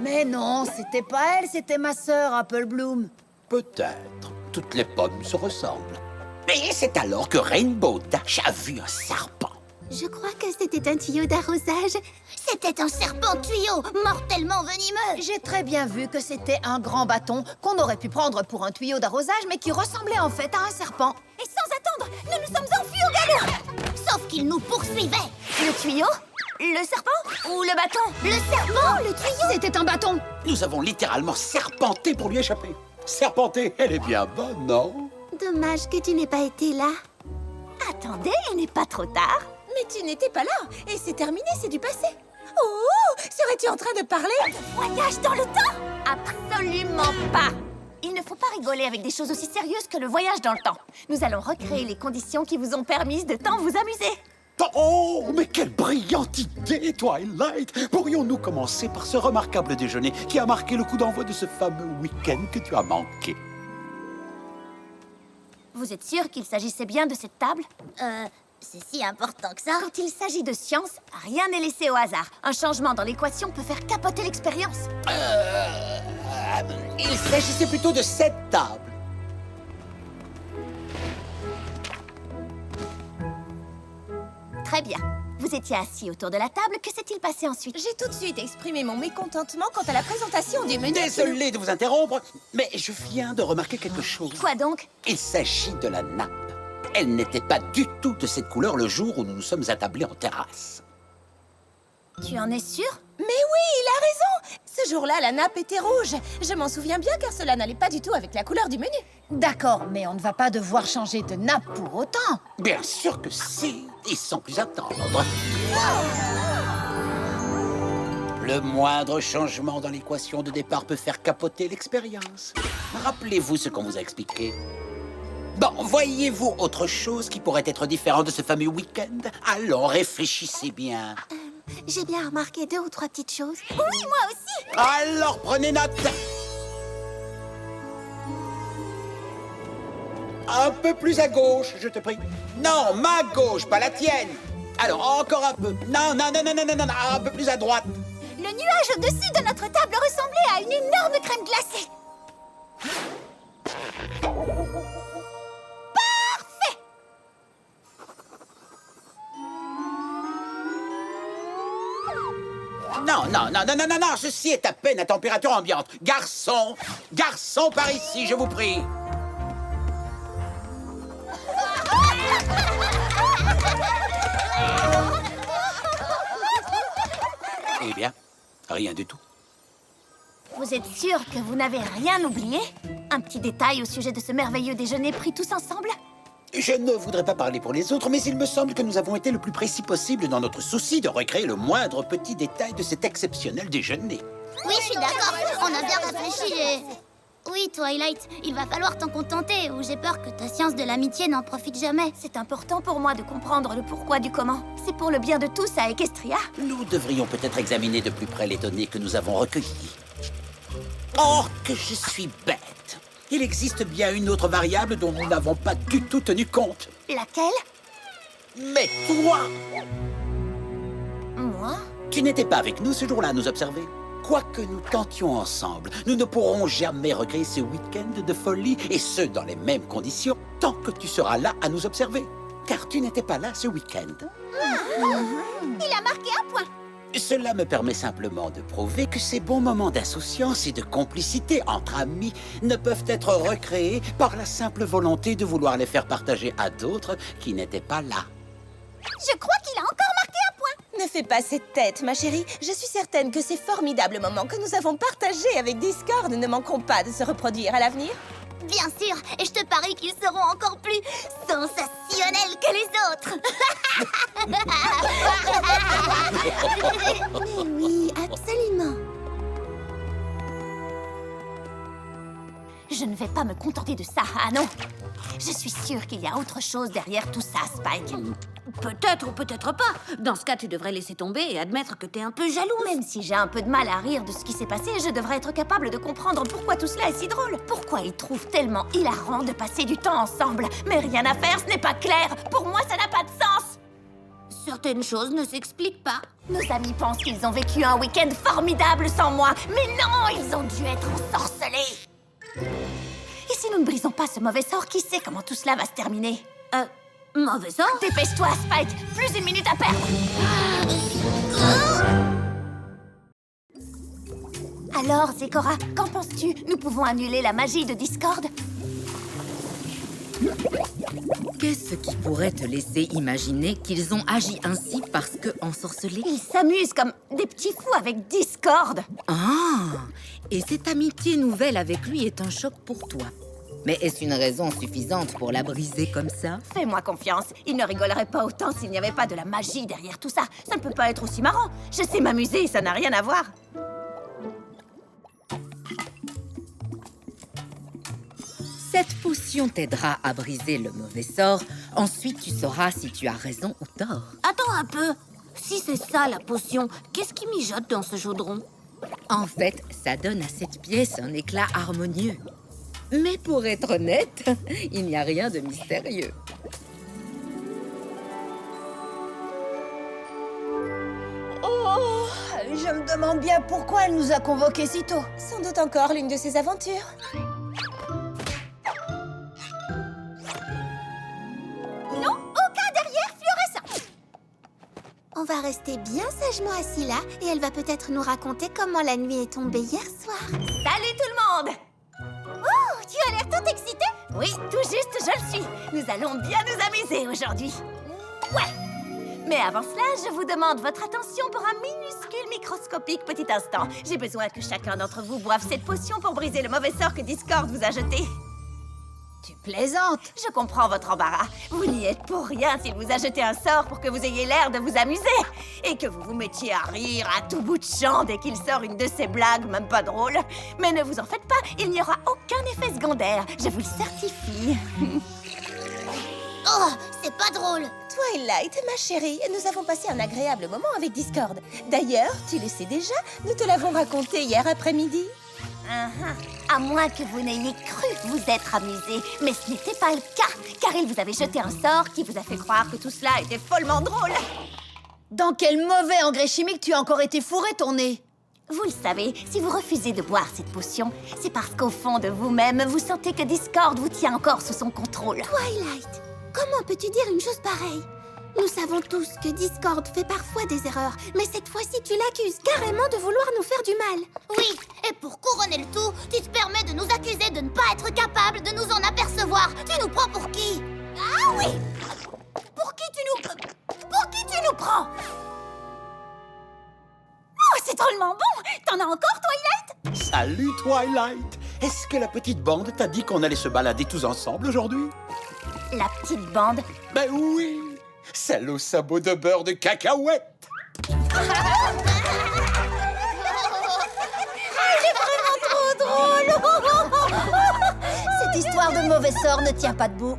Mais non, c'était pas elle, c'était ma sœur, Apple Bloom. Peut-être. Toutes les pommes se ressemblent. Et c'est alors que Rainbow Dash a vu un serpent. Je crois que c'était un tuyau d'arrosage. C'était un serpent tuyau, mortellement venimeux. J'ai très bien vu que c'était un grand bâton qu'on aurait pu prendre pour un tuyau d'arrosage, mais qui ressemblait en fait à un serpent. Et sans attendre, nous nous sommes enfuis au galop. Sauf qu'il nous poursuivait. Le tuyau? Le serpent? Ou le bâton? Le serpent? Le tuyau? C'était un bâton. Nous avons littéralement serpenté pour lui échapper. Serpenté, elle est bien bonne, non? Dommage que tu n'aies pas été là. Attendez, il n'est pas trop tard. Mais tu n'étais pas là, et c'est terminé, c'est du passé. Oh, serais-tu en train de parler De voyage dans le temps? Absolument pas. Il ne faut pas rigoler avec des choses aussi sérieuses que le voyage dans le temps. Nous allons recréer les conditions qui vous ont permis de tant vous amuser. Oh, mais quelle brillante idée, Twilight! Pourrions-nous commencer par ce remarquable déjeuner qui a marqué le coup d'envoi de ce fameux week-end que tu as manqué? Vous êtes sûr qu'il s'agissait bien de cette table? C'est si important que ça. Quand il s'agit de science, rien n'est laissé au hasard. Un changement dans l'équation peut faire capoter l'expérience. Il s'agissait plutôt de cette table. Très bien. Vous étiez assis autour de la table, que s'est-il passé ensuite? J'ai tout de suite exprimé mon mécontentement quant à la présentation du menu. Désolé de vous interrompre, mais je viens de remarquer quelque chose. Quoi donc? Il s'agit de la nappe. Elle n'était pas du tout de cette couleur le jour où nous nous sommes attablés en terrasse. Tu en es sûr? Mais oui, il a raison. Ce jour-là, la nappe était rouge. Je m'en souviens bien car cela n'allait pas du tout avec la couleur du menu. D'accord, mais on ne va pas devoir changer de nappe pour autant. Bien sûr que si, et sans plus attendre. Le moindre changement dans l'équation de départ peut faire capoter l'expérience. Rappelez-vous ce qu'on vous a expliqué. Bon, voyez-vous autre chose qui pourrait être différent de ce fameux week-end? Allons, réfléchissez bien. J'ai bien remarqué 2 ou 3 petites choses. Oui, moi aussi. Alors, prenez note. Un peu plus à gauche, je te prie. Non, ma gauche, pas la tienne. Alors, encore un peu. Non, un peu plus à droite. Le nuage au-dessus de notre table ressemblait à une énorme crème glacée. Parfait! Non, ceci est à peine à température ambiante. Garçon, par ici, je vous prie. Eh bien, rien du tout. Vous êtes sûr que vous n'avez rien oublié? Un petit détail au sujet de ce merveilleux déjeuner pris tous ensemble? Je ne voudrais pas parler pour les autres, mais il me semble que nous avons été le plus précis possible dans notre souci de recréer le moindre petit détail de cet exceptionnel déjeuner. Oui, je suis d'accord. On a bien réfléchi et... Oui, Twilight, il va falloir t'en contenter ou j'ai peur que ta science de l'amitié n'en profite jamais. C'est important pour moi de comprendre le pourquoi du comment. C'est pour le bien de tous à Equestria. Nous devrions peut-être examiner de plus près les données que nous avons recueillies. Oh, que je suis bête! Il existe bien une autre variable dont nous n'avons pas du tout tenu compte. Laquelle? Mais toi! Moi? Tu n'étais pas avec nous ce jour-là à nous observer. Quoi que nous tentions ensemble, nous ne pourrons jamais recréer ce week-end de folie, et ce, dans les mêmes conditions, tant que tu seras là à nous observer. Car tu n'étais pas là ce week-end. Il a marqué un point. Cela me permet simplement de prouver que ces bons moments d'insouciance et de complicité entre amis ne peuvent être recréés par la simple volonté de vouloir les faire partager à d'autres qui n'étaient pas là. Je crois qu'il a encore marqué un point. Ne fais pas cette tête, ma chérie. Je suis certaine que ces formidables moments que nous avons partagés avec Discord ne manqueront pas de se reproduire à l'avenir. Bien sûr, et je te parie qu'ils seront encore plus sensationnels que les autres. Oui, absolument. Je ne vais pas me contenter de ça, ah non. Je suis sûre qu'il y a autre chose derrière tout ça, Spike. Peut-être ou peut-être pas. Dans ce cas, tu devrais laisser tomber et admettre que t'es un peu jalouse. Même si j'ai un peu de mal à rire de ce qui s'est passé, je devrais être capable de comprendre pourquoi tout cela est si drôle. Pourquoi ils trouvent tellement hilarant de passer du temps ensemble. Mais rien à faire, ce n'est pas clair. Pour moi, ça n'a pas de sens. Certaines choses ne s'expliquent pas. Nos amis pensent qu'ils ont vécu un week-end formidable sans moi. Mais non, ils ont dû être ensorcelés. Et si nous ne brisons pas ce mauvais sort, qui sait comment tout cela va se terminer? Mauvais sort? Dépêche-toi, Spike. Plus d'une minute à perdre. Alors, Zecora, qu'en penses-tu? Nous pouvons annuler la magie de Discord? Qu'est-ce qui pourrait te laisser imaginer qu'ils ont agi ainsi parce que ensorcelés? Ils s'amusent comme des petits fous avec Discord. Ah! Et cette amitié nouvelle avec lui est un choc pour toi. Mais est-ce une raison suffisante pour la briser comme ça? Fais-moi confiance, il ne rigolerait pas autant s'il n'y avait pas de la magie derrière tout ça. Ça ne peut pas être aussi marrant. Je sais m'amuser, ça n'a rien à voir. Cette potion t'aidera à briser le mauvais sort. Ensuite, tu sauras si tu as raison ou tort. Attends un peu. Si c'est ça la potion, qu'est-ce qui mijote dans ce chaudron? En fait, ça donne à cette pièce un éclat harmonieux. Mais pour être honnête, il n'y a rien de mystérieux. Oh, je me demande bien pourquoi elle nous a convoqués si tôt. Sans doute encore l'une de ses aventures. Non, aucun derrière fluorescent. On va rester bien sagement assis là et elle va peut-être nous raconter comment la nuit est tombée hier soir. Salut tout le monde! Oh, tu as l'air tant excitée. Oui, tout juste, je le suis. Nous allons bien nous amuser aujourd'hui. Ouais! Mais avant cela, je vous demande votre attention pour un minuscule microscopique petit instant. J'ai besoin que chacun d'entre vous boive cette potion pour briser le mauvais sort que Discord vous a jeté. Tu plaisantes. Je comprends votre embarras. Vous n'y êtes pour rien s'il vous a jeté un sort pour que vous ayez l'air de vous amuser. Et que vous vous mettiez à rire à tout bout de champ dès qu'il sort une de ces blagues, même pas drôles. Mais ne vous en faites pas, il n'y aura aucun effet secondaire. Je vous le certifie. Oh, c'est pas drôle. Twilight, ma chérie, nous avons passé un agréable moment avec Discord. D'ailleurs, tu le sais déjà, nous te l'avons raconté hier après-midi. À moins que vous n'ayez cru vous être amusé. Mais ce n'était pas le cas, car il vous avait jeté un sort qui vous a fait croire que tout cela était follement drôle. Dans quel mauvais engrais chimique tu as encore été fourré ton nez? Vous le savez, si vous refusez de boire cette potion, c'est parce qu'au fond de vous-même, vous sentez que Discord vous tient encore sous son contrôle. Twilight, comment peux-tu dire une chose pareille? Nous savons tous que Discord fait parfois des erreurs, mais cette fois-ci, tu l'accuses carrément de vouloir nous faire du mal. Oui, et pour couronner le tout, tu te permets de nous accuser de ne pas être capable de nous en apercevoir. Tu nous prends pour qui? Ah oui! Pour qui tu nous prends? Oh, c'est drôlement bon! T'en as encore, Twilight? Salut, Twilight! Est-ce que la petite bande t'a dit qu'on allait se balader tous ensemble aujourd'hui? La petite bande? Ben oui! Celle au sabot de beurre de cacahuète! Elle est vraiment trop drôle. Cette histoire de mauvais sort ne tient pas debout.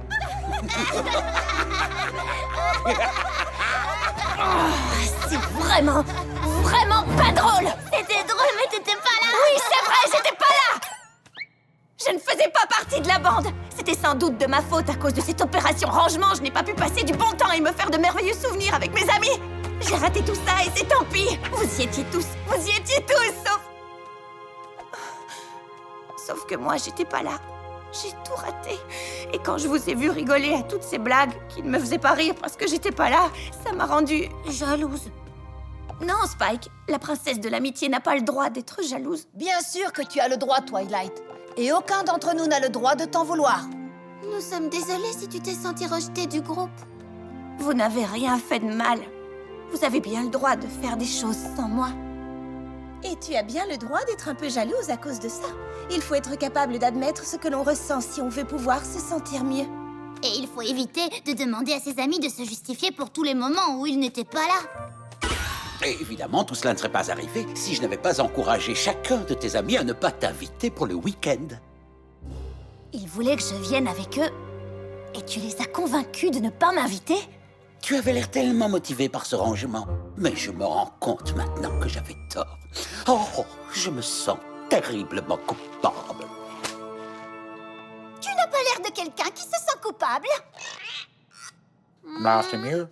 C'est vraiment pas drôle! C'était drôle, mais t'étais pas là! Oui, c'est vrai, j'étais pas là! Je ne faisais pas partie de la bande! C'était sans doute de ma faute à cause de cette opération rangement. Je n'ai pas pu passer du bon temps et me faire de merveilleux souvenirs avec mes amis! J'ai raté tout ça et c'est tant pis! Vous y étiez tous, sauf que moi, j'étais pas là. J'ai tout raté. Et quand je vous ai vu rigoler à toutes ces blagues qui ne me faisaient pas rire parce que j'étais pas là, ça m'a rendue jalouse. Non, Spike, la princesse de l'amitié n'a pas le droit d'être jalouse. Bien sûr que tu as le droit, Twilight. Et aucun d'entre nous n'a le droit de t'en vouloir. Nous sommes désolés si tu t'es senti rejeté du groupe. Vous n'avez rien fait de mal. Vous avez bien le droit de faire des choses sans moi. Et tu as bien le droit d'être un peu jalouse à cause de ça. Il faut être capable d'admettre ce que l'on ressent si on veut pouvoir se sentir mieux. Et il faut éviter de demander à ses amis de se justifier pour tous les moments où ils n'étaient pas là. Et évidemment, tout cela ne serait pas arrivé si je n'avais pas encouragé chacun de tes amis à ne pas t'inviter pour le week-end. Ils voulaient que je vienne avec eux. Et tu les as convaincus de ne pas m'inviter? Tu avais l'air tellement motivé par ce rangement. Mais je me rends compte maintenant que j'avais tort. Oh, je me sens terriblement coupable. Tu n'as pas l'air de quelqu'un qui se sent coupable. Bah, c'est mieux.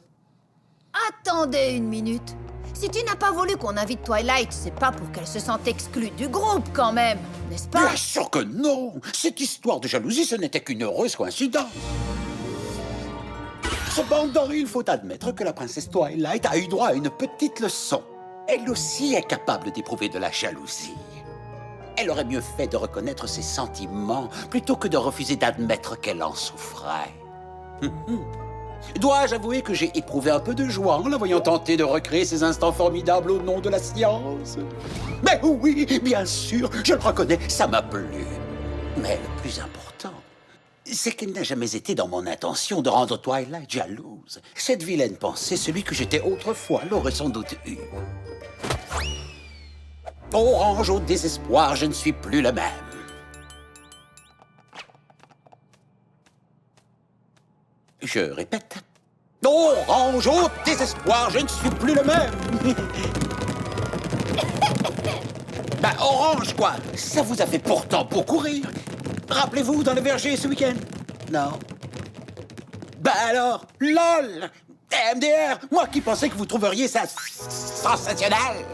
Attendez une minute. Si tu n'as pas voulu qu'on invite Twilight, c'est pas pour qu'elle se sente exclue du groupe quand même, n'est-ce pas? Bien sûr que non. Cette histoire de jalousie, ce n'était qu'une heureuse coïncidence. Cependant, il faut admettre que la princesse Twilight a eu droit à une petite leçon. Elle aussi est capable d'éprouver de la jalousie. Elle aurait mieux fait de reconnaître ses sentiments plutôt que de refuser d'admettre qu'elle en souffrait. Dois-je avouer que j'ai éprouvé un peu de joie en la voyant tenter de recréer ces instants formidables au nom de la science? Mais oui, bien sûr, je le reconnais, ça m'a plu. Mais le plus important, c'est qu'il n'a jamais été dans mon intention de rendre Twilight jalouse. Cette vilaine pensée, celui que j'étais autrefois, l'aurait sans doute eu. Orange au désespoir, je ne suis plus le même. Je répète. Orange au désespoir, je ne suis plus le même. Bah, Orange, quoi. Ça vous a fait pourtant beaucoup rire. Rappelez-vous dans le verger ce week-end? Non. Bah alors, LOL, MDR, moi qui pensais que vous trouveriez ça sensationnel.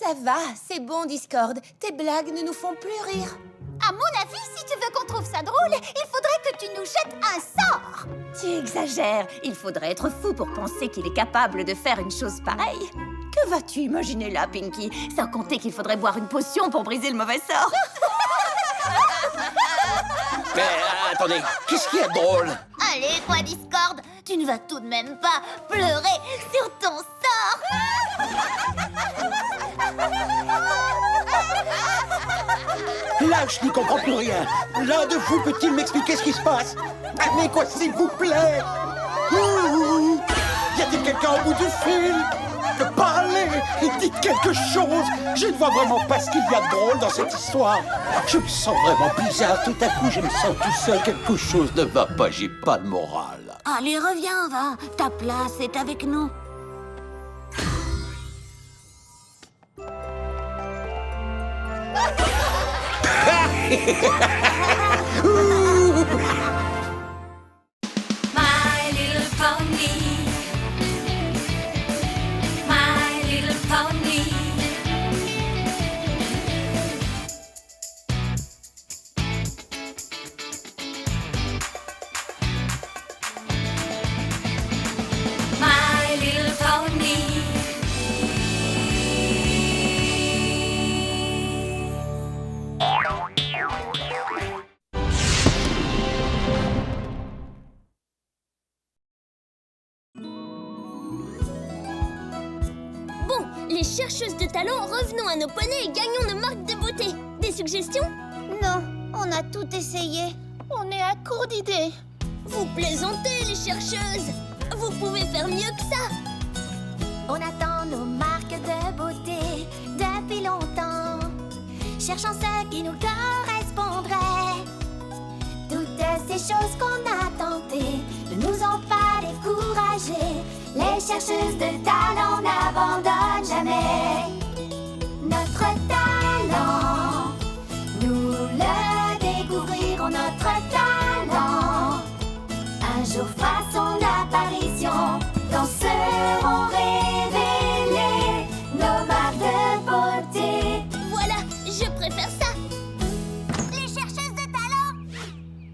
Ça va, c'est bon, Discord. Tes blagues ne nous font plus rire. À mon avis, si tu veux qu'on trouve ça drôle, il faudrait que tu nous jettes un sort. Tu exagères. Il faudrait être fou pour penser qu'il est capable de faire une chose pareille. Que vas-tu imaginer là, Pinky? Sans compter qu'il faudrait boire une potion pour briser le mauvais sort. Mais attendez, qu'est-ce qu'il y a de drôle? Allez, quoi, Discord, tu ne vas tout de même pas pleurer sur ton sort. Là, je n'y comprends plus rien. L'un de vous peut-il m'expliquer ce qui se passe? Allez, quoi, s'il vous plaît. Y a-t-il quelqu'un au bout du fil? Parlez et dites quelque chose. Je ne vois vraiment pas ce qu'il y a de drôle dans cette histoire. Je me sens vraiment bizarre. Tout à coup, je me sens tout seul. Quelque chose ne va pas. J'ai pas de morale. Allez, reviens, va. Ta place est avec nous. My little pony. My little pony. My little pony. Bon, les chercheuses de talent, revenons à nos poneys et gagnons nos marques de beauté. Des suggestions? Non, on a tout essayé. On est à court d'idées. Vous plaisantez, les chercheuses. Vous pouvez faire mieux que ça. On attend nos marques de beauté depuis longtemps, cherchant ce qui nous correspondrait. Toutes ces choses qu'on a tentées ne nous ont pas découragés. Les chercheuses de talent n'abandonnent jamais. Notre talent, nous le découvrirons, notre talent. Un jour fera son apparition, quand seront révélées nos marques de beauté. Voilà, je préfère ça. Les chercheuses de talent,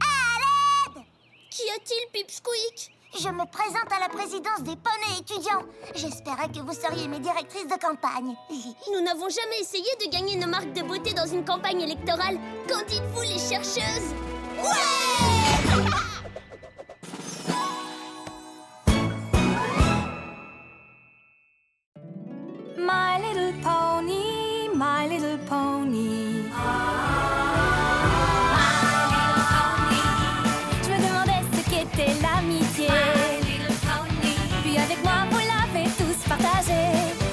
à l'aide! Qu'y a-t-il, Pipsqueak? Je me présente à la présidence des poneys étudiants. J'espérais que vous seriez mes directrices de campagne. Nous n'avons jamais essayé de gagner nos marques de beauté dans une campagne électorale. Qu'en dites-vous, les chercheuses? Ouais! My little pony, my little pony. Je me demandais ce qu'était l'amitié. Puis avec moi, vous l'avez tous partagé.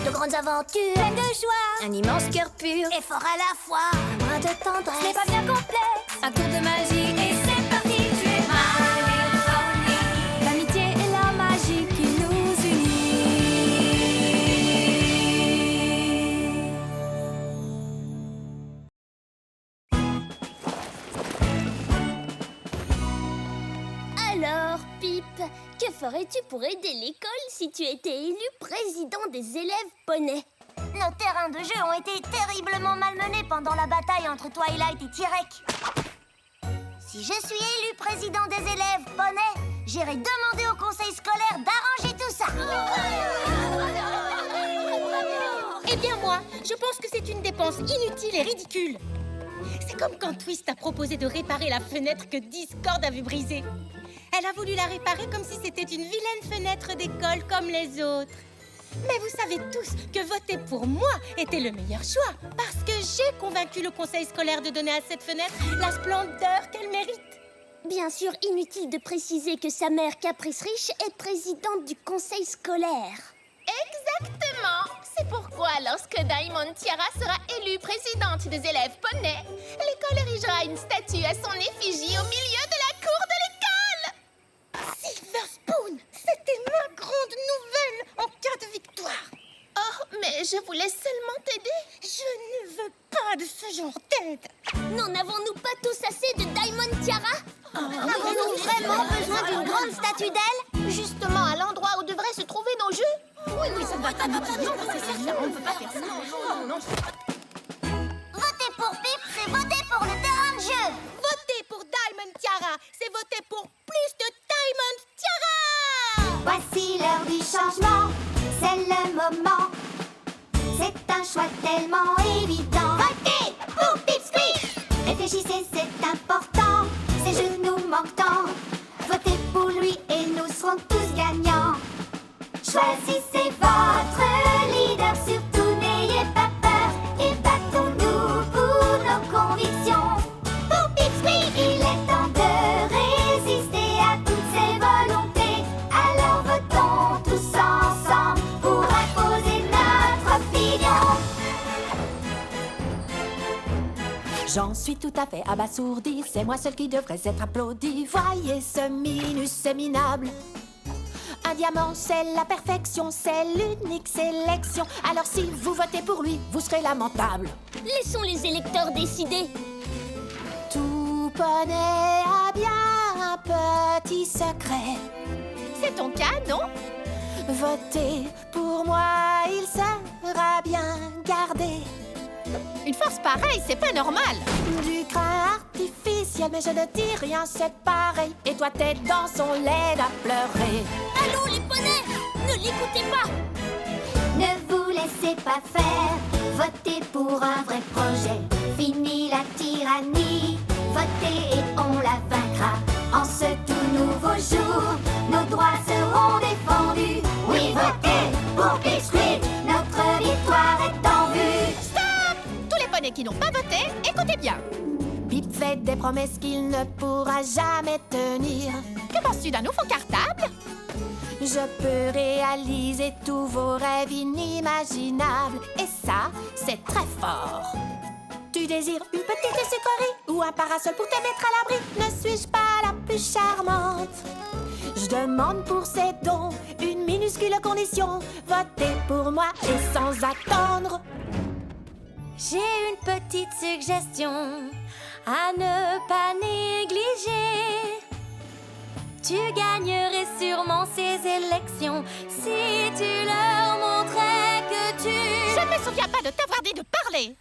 De grandes aventures, pleines de joie. Un immense cœur pur et fort à la fois. Un brin de tendresse. Ce n'est pas bien complexe. Un tour de magie et c'est parti. Tu es My Little Pony. L'amitié et la magie qui nous unit. Alors, Pip, que ferais-tu pour aider l'école si tu étais élu président des élèves poneys? Nos terrains de jeu ont été terriblement malmenés pendant la bataille entre Twilight et Tyrek. Si je suis élu président des élèves poneys, j'irai demander au conseil scolaire d'arranger tout ça. Eh bien moi, je pense que c'est une dépense inutile et ridicule. C'est comme quand Twist a proposé de réparer la fenêtre que Discord avait brisée. Elle a voulu la réparer comme si c'était une vilaine fenêtre d'école comme les autres. Mais vous savez tous que voter pour moi était le meilleur choix parce que j'ai convaincu le conseil scolaire de donner à cette fenêtre la splendeur qu'elle mérite. Bien sûr, inutile de préciser que sa mère Caprice Riche est présidente du conseil scolaire. Exactement. C'est pourquoi lorsque Diamond Tiara sera élue présidente des élèves poneys, l'école érigera une statue à son effigie au milieu de la cour de l'école. Silver Spoon, c'était ma grande nouvelle en cas de victoire. Oh, mais je voulais seulement t'aider. Je ne veux pas de ce genre d'aide. N'en avons-nous pas tous assez de Diamond Tiara? Avons-nous vraiment besoin d'une grande statue d'elle? Justement à l'endroit où devraient se trouver nos jeux. Oui, ça doit être inutile. C'est certain, on ne peut pas faire ça. Non. Voter pour Pip, c'est voter pour le terrain de jeu. Voter pour Diamond Tiara, c'est voter pour plus de Diamond Tiara. Voici l'heure du changement, c'est le moment. C'est un choix tellement évident. Votez pour Pipsqueak. Réfléchissez, c'est important. Ses genoux manquent tant. Votez pour lui et nous serons tous gagnants. Choisissez votre leader, surtout n'ayez pas peur. Et battons-nous pour nos convictions. Pour Pipsqueak, il est temps de résister à toutes ses volontés. Alors votons tous ensemble pour imposer notre opinion. J'en suis tout à fait abasourdi, c'est moi seul qui devrais être applaudi. Voyez ce minus minable. Un diamant, c'est la perfection, c'est l'unique sélection. Alors si vous votez pour lui, vous serez lamentable. Laissons les électeurs décider. Tout poney a bien un petit secret. C'est ton cas, non? Votez pour moi, il sera bien gardé. Une force pareille, c'est pas normal. Du crin artificiel, mais je ne dis rien, c'est pareil. Et toi, tes dents sont laides à pleurer. Allons les poneys, ne l'écoutez pas. Ne vous laissez pas faire, votez pour un vrai projet. Fini la tyrannie, votez et on la vaincra. En ce tout nouveau jour, nos droits seront défendus. Oui, votez pour Pipsqueak, notre victoire est en vue. Stop! Tous les poneys qui n'ont pas voté, écoutez bien. Pip fait des promesses qu'il ne pourra jamais tenir. Que penses-tu d'un nouveau cartable? Je peux réaliser tous vos rêves inimaginables. Et ça, c'est très fort. Tu désires une petite sucrerie ou un parasol pour te mettre à l'abri? Ne suis-je pas la plus charmante? Je demande pour ces dons une minuscule condition. Votez pour moi et sans attendre. J'ai une petite suggestion à ne pas négliger. Tu gagnerais sûrement ces élections si tu leur montrais que tu... Je ne me souviens pas de t'avoir dit de parler.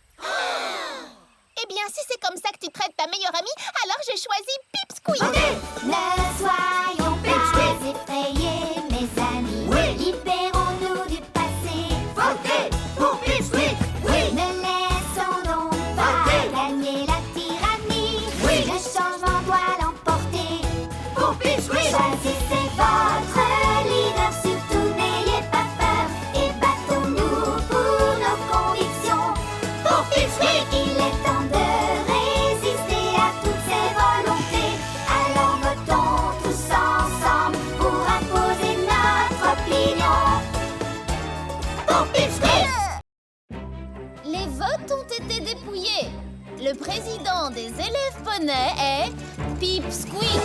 Eh bien, si c'est comme ça que tu traites ta meilleure amie, alors j'ai choisi Pipsqueak. Ne soyons pas effrayés, mes amis. Oui. Libérons-nous du passé. Votez pour Pipsqueak. Oui. Ne laissons donc pas gagner la tyrannie. Oui. Le changement doit l'emporter. Pour Pipsqueak. Choisissez votre leader, surtout n'ayez pas peur. Et battons-nous pour nos convictions. Pour Pipsqueak, il est temps de résister à toutes ses volontés. Alors votons tous ensemble pour imposer notre opinion. Pour Pipsqueak. poney est Pip Squeak.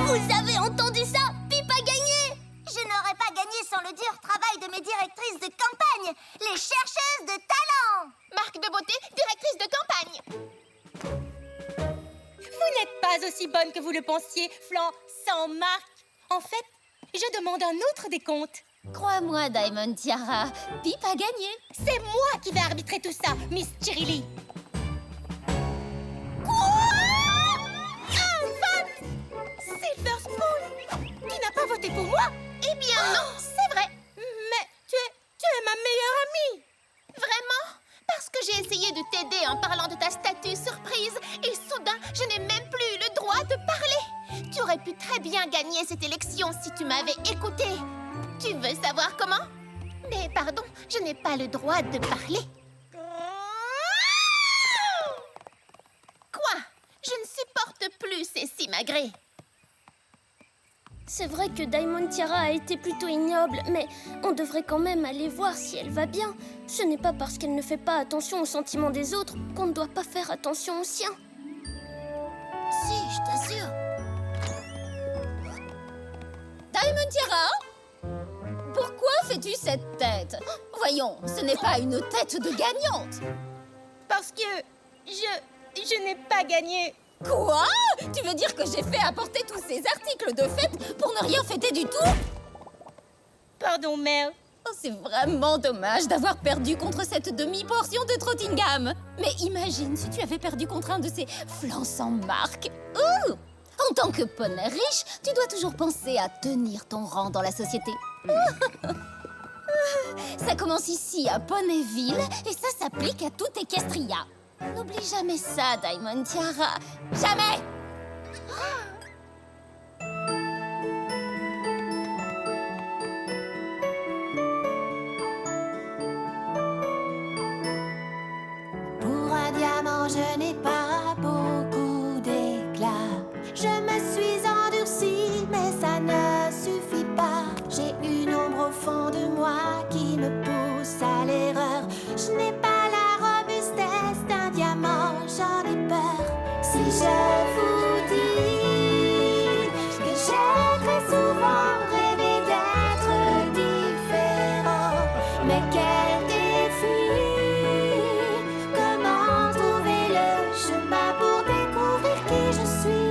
Vous avez entendu ça? Pip a gagné! Je n'aurais pas gagné sans le dur travail de mes directrices de campagne, les chercheuses de talent! Marque de beauté, directrice de campagne. Vous n'êtes pas aussi bonne que vous le pensiez, Flan, sans marque. En fait, je demande un autre décompte. Crois-moi, Diamond Tiara, Pip a gagné. C'est moi qui vais arbitrer tout ça, Miss Chirili. Un vote! Silver Spoon! Tu n'as pas voté pour moi? Eh bien non, c'est vrai. Mais tu es ma meilleure amie. Vraiment? Parce que j'ai essayé de t'aider en parlant de ta statue surprise et soudain, je n'ai même plus le droit de parler. Tu aurais pu très bien gagner cette élection si tu m'avais écouté. Tu veux savoir comment? Mais pardon, je n'ai pas le droit de parler. Quoi? Je ne supporte plus ces simagrées. C'est vrai que Diamond Tiara a été plutôt ignoble, mais on devrait quand même aller voir si elle va bien. Ce n'est pas parce qu'elle ne fait pas attention aux sentiments des autres qu'on ne doit pas faire attention aux siens. Si, je t'assure. Diamond Tiara? Pourquoi fais-tu cette tête? Voyons, ce n'est pas une tête de gagnante. Parce que je n'ai pas gagné. Quoi? Tu veux dire que j'ai fait apporter tous ces articles de fête pour ne rien fêter du tout? Pardon, mère. Oh, c'est vraiment dommage d'avoir perdu contre cette demi-portion de Trottingham. Mais imagine si tu avais perdu contre un de ces flancs sans marque. Ouh! En tant que poney riche, tu dois toujours penser à tenir ton rang dans la société. Ça commence ici, à Ponyville, et ça s'applique à tout Equestria. N'oublie jamais ça, Diamond Tiara. Jamais! Pour un diamant, je n'ai pas beaucoup d'éclat. Je me suis endurcie, mais ça ne suffit pas. J'ai une ombre au fond de moi qui me pousse à l'erreur. Je n'ai pas la robustesse d'un diamant, j'en ai peur. Si je vous dis que j'ai très souvent rêvé d'être différent, mais quel défi! Comment trouver le chemin pour découvrir qui je suis?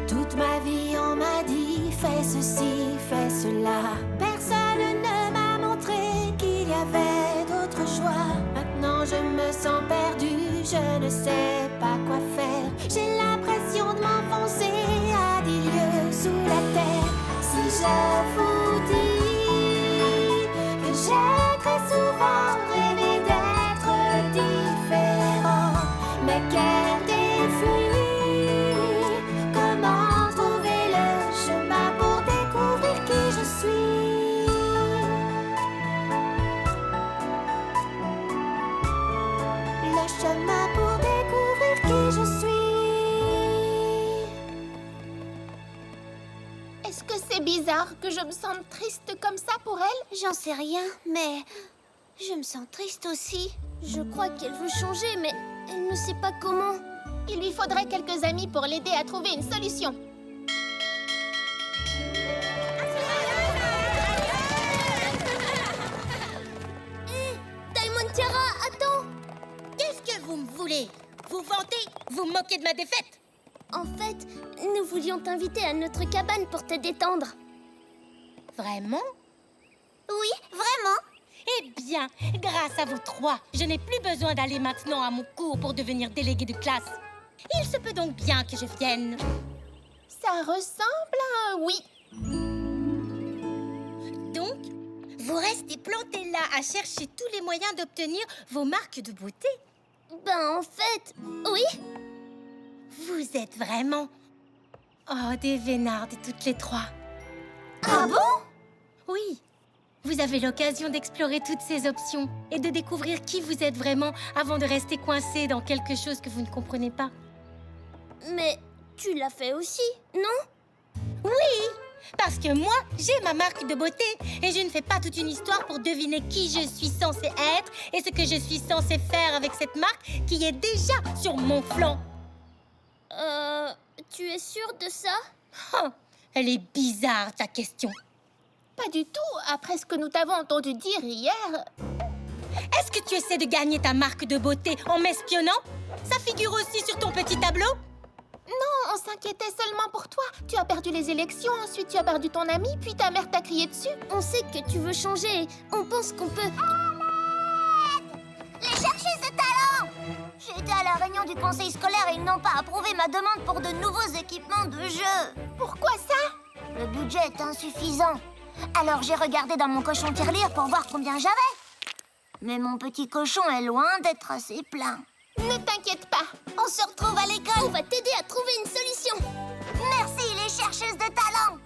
Toute ma vie on m'a dit fais ceci, fais cela. Personne ne m'a montré qu'il y avait d'autres choix. Maintenant je me sens perdue, je ne sais pas quoi faire. J'ai l'impression de m'enfoncer à 10 lieues sous la terre. Si je vous dis que j'ai très souvent rêvé d'être différent, mais quel défi! Comment trouver le chemin pour découvrir qui je suis? Le chemin pour découvrir qui je suis. Est-ce que c'est bizarre que je me sente triste comme ça pour elle? J'en sais rien, mais je me sens triste aussi. Je crois qu'elle veut changer, mais elle ne sait pas comment. Il lui faudrait quelques amis pour l'aider à trouver une solution. Diamond Tiara, attends! Qu'est-ce que vous me voulez? Vous vantez? Vous moquez de ma défaite? En fait, nous voulions t'inviter à notre cabane pour te détendre. Vraiment? Oui, vraiment. Eh bien, grâce à vous trois, je n'ai plus besoin d'aller maintenant à mon cours pour devenir déléguée de classe. Il se peut donc bien que je vienne. Ça ressemble à un oui. Donc, vous restez plantés là à chercher tous les moyens d'obtenir vos marques de beauté? Ben, en fait, oui. Vous êtes vraiment... Oh, des vénardes toutes les trois. Ah bon? Oui. Vous avez l'occasion d'explorer toutes ces options et de découvrir qui vous êtes vraiment avant de rester coincé dans quelque chose que vous ne comprenez pas. Mais tu l'as fait aussi, non? Oui, parce que moi, j'ai ma marque de beauté et je ne fais pas toute une histoire pour deviner qui je suis censée être et ce que je suis censée faire avec cette marque qui est déjà sur mon flanc. Tu es sûre de ça? Oh, elle est bizarre, ta question. Pas du tout, après ce que nous t'avons entendu dire hier. Est-ce que tu essaies de gagner ta marque de beauté en m'espionnant? Ça figure aussi sur ton petit tableau? Non, on s'inquiétait seulement pour toi. Tu as perdu les élections, ensuite tu as perdu ton ami, puis ta mère t'a crié dessus. On sait que tu veux changer. On pense qu'on peut... Les chercheuses de talent! J'ai été à la réunion du conseil scolaire et ils n'ont pas approuvé ma demande pour de nouveaux équipements de jeu. Pourquoi ça? Le budget est insuffisant. Alors j'ai regardé dans mon cochon tirelire pour voir combien j'avais. Mais mon petit cochon est loin d'être assez plein. Ne t'inquiète pas. On se retrouve à l'école. On va t'aider à trouver une solution. Merci les chercheuses de talent.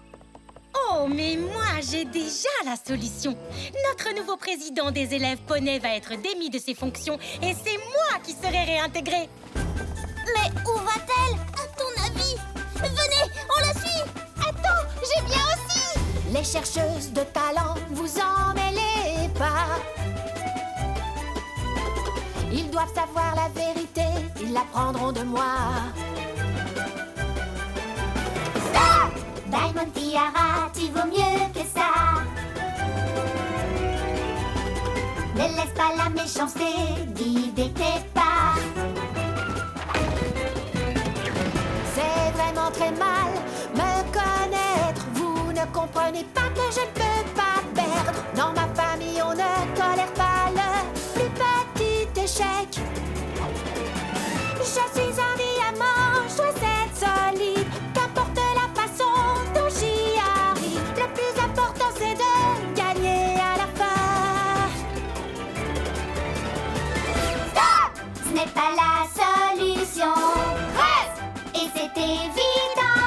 Oh, mais moi, j'ai déjà la solution. Notre nouveau président des élèves poneys va être démis de ses fonctions et c'est moi qui serai réintégrée. Mais où va-t-elle? À ton avis? Venez, on la suit. Attends, j'ai bien aussi. Les chercheuses de talent, vous en mêlez pas. Ils doivent savoir la vérité, ils l'apprendront de moi. Stop! Diamond Tiara, tu vaux mieux que ça. Ne laisse pas la méchanceté guider tes pas. C'est vraiment très mal me connaître. Vous ne comprenez pas que je ne peux pas perdre. Dans ma famille, on ne tolère pas le plus petit échec. Je suis un diamant, je dois être solide. Qu'importe la façon dont j'y arrive, le plus important c'est de gagner à la fin. Stop! Ce n'est pas la solution. Reste! Et c'est évident.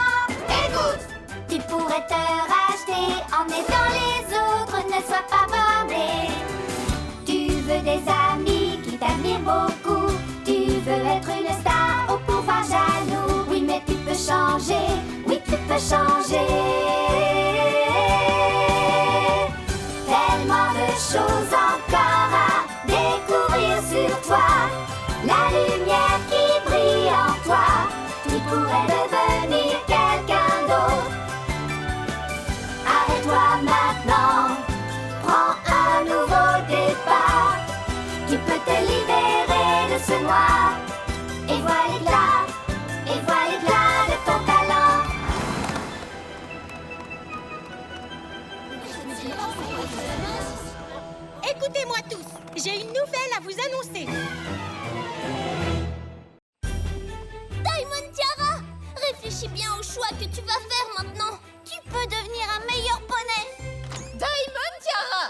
Écoute! Tu pourrais te racheter en aidant les autres, ne sois pas borné. Tu veux des amis qui t'admirent beaucoup. Tu veux être une star au pouvoir jaloux. Oui, mais tu peux changer. Oui, tu peux changer. Tellement de choses encore à découvrir sur toi. La lumière qui brille en toi. Tu pourrais devenir quelqu'un d'autre. Arrête-toi maintenant. Prends un nouveau départ. Tu peux te libérer de ce noir. Et vois l'éclat de ton talent. Écoutez-moi tous, j'ai une nouvelle à vous annoncer. Diamond Tiara, réfléchis bien au choix que tu vas faire maintenant. Tu peux devenir un meilleur poney. Diamond Tiara!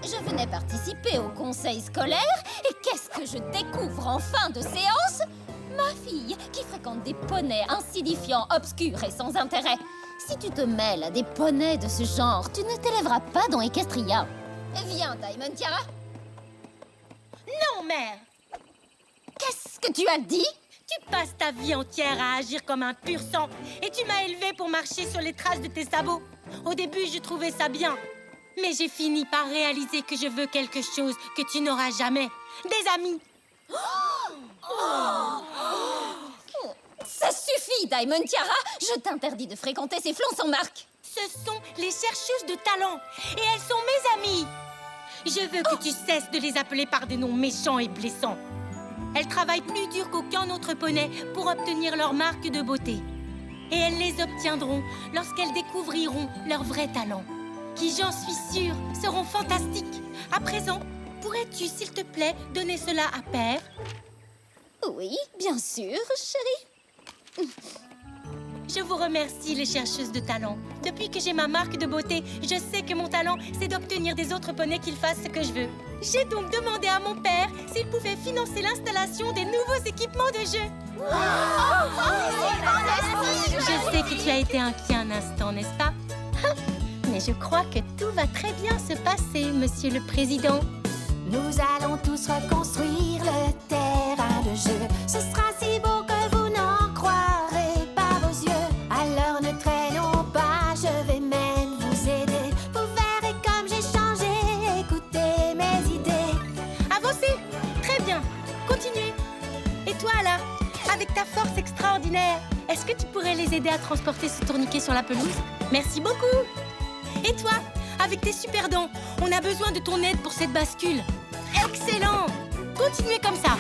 Je venais participer au conseil scolaire et qu'est-ce que je découvre en fin de séance? Ma fille, qui fréquente des poneys insignifiants, obscurs et sans intérêt. Si tu te mêles à des poneys de ce genre, tu ne t'élèveras pas dans Equestria. Viens, Diamond Tiara. Non, mère! Qu'est-ce que tu as dit? Tu passes ta vie entière à agir comme un pur sang et tu m'as élevée pour marcher sur les traces de tes sabots. Au début, je trouvais ça bien. Mais j'ai fini par réaliser que je veux quelque chose que tu n'auras jamais. Des amis. Ça suffit, Diamond Tiara. Je t'interdis de fréquenter ces flancs sans marque. Ce sont les chercheuses de talent. Et elles sont mes amies. Je veux que tu cesses de les appeler par des noms méchants et blessants. Elles travaillent plus dur qu'aucun autre poney pour obtenir leur marque de beauté. Et elles les obtiendront lorsqu'elles découvriront leur vrai talent. Qui, j'en suis sûre, seront fantastiques. À présent, pourrais-tu, s'il te plaît, donner cela à Père? Oui, bien sûr, chérie. Je vous remercie, les chercheuses de talent. Depuis que j'ai ma marque de beauté, je sais que mon talent, c'est d'obtenir des autres poneys qu'ils fassent ce que je veux. J'ai donc demandé à mon père s'il pouvait financer l'installation des nouveaux équipements de jeu. Je sais que tu as été inquiet un instant, n'est-ce pas? Mais je crois que tout va très bien se passer, Monsieur le Président. Nous allons tous reconstruire le terrain de jeu. Ce sera si beau que vous n'en croirez pas vos yeux. Alors ne pourrais les aider à transporter ce tourniquet sur la pelouse? Merci beaucoup. Et toi, avec tes super dents, on a besoin de ton aide pour cette bascule. Excellent! Continuez comme ça.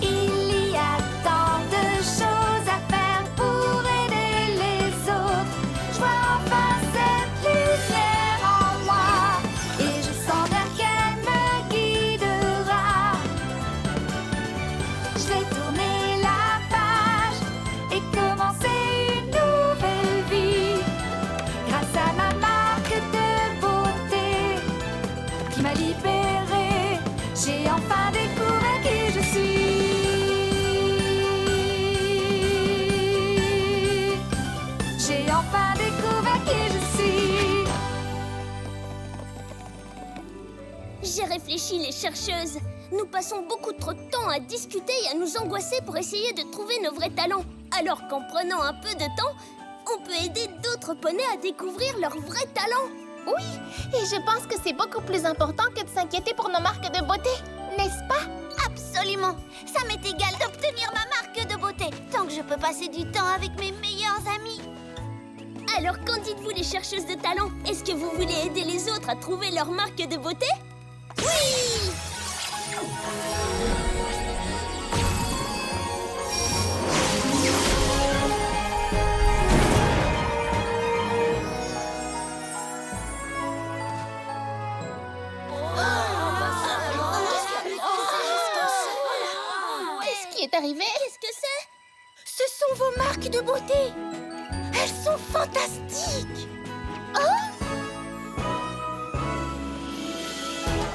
Il y a tant de choses à faire pour aider les autres. Je vois enfin cette lumière en moi et je sens bien qu'elle me guidera. Je vais tourner la page et commencer une nouvelle vie grâce à ma marque de beauté qui m'a libérée. J'ai enfin découvert qui je suis. J'ai enfin découvert qui je suis. J'ai réfléchi, les chercheuses. Nous passons beaucoup trop de temps à discuter et à nous angoisser pour essayer de trouver nos vrais talents. Alors qu'en prenant un peu de temps, on peut aider d'autres poneys à découvrir leurs vrais talents. Oui, et je pense que c'est beaucoup plus important que de s'inquiéter pour nos marques de beauté, n'est-ce pas? Absolument. Ça m'est égal d'obtenir ma marque de beauté, tant que je peux passer du temps avec mes meilleurs amis. Alors qu'en dites-vous, les chercheuses de talent? Est-ce que vous voulez aider les autres à trouver leur marque de beauté? Oui! Qu'est-ce qui est arrivé? Qu'est-ce que c'est? Ce sont vos marques de beauté. Elles sont fantastiques.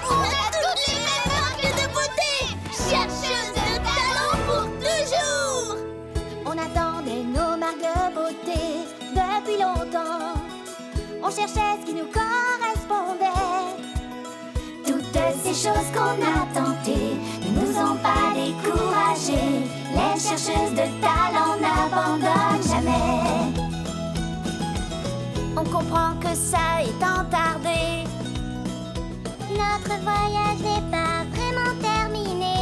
On a toutes les mêmes marques de beauté! Chercheuses de talent pour toujours! On attendait nos marques de beauté depuis longtemps. On cherchait ce qui nous correspondait. Toutes ces choses qu'on a tentées ne nous ont pas découragés. Les chercheuses de talent n'abandonnent jamais. On comprend que ça est entardé. Notre voyage n'est pas vraiment terminé.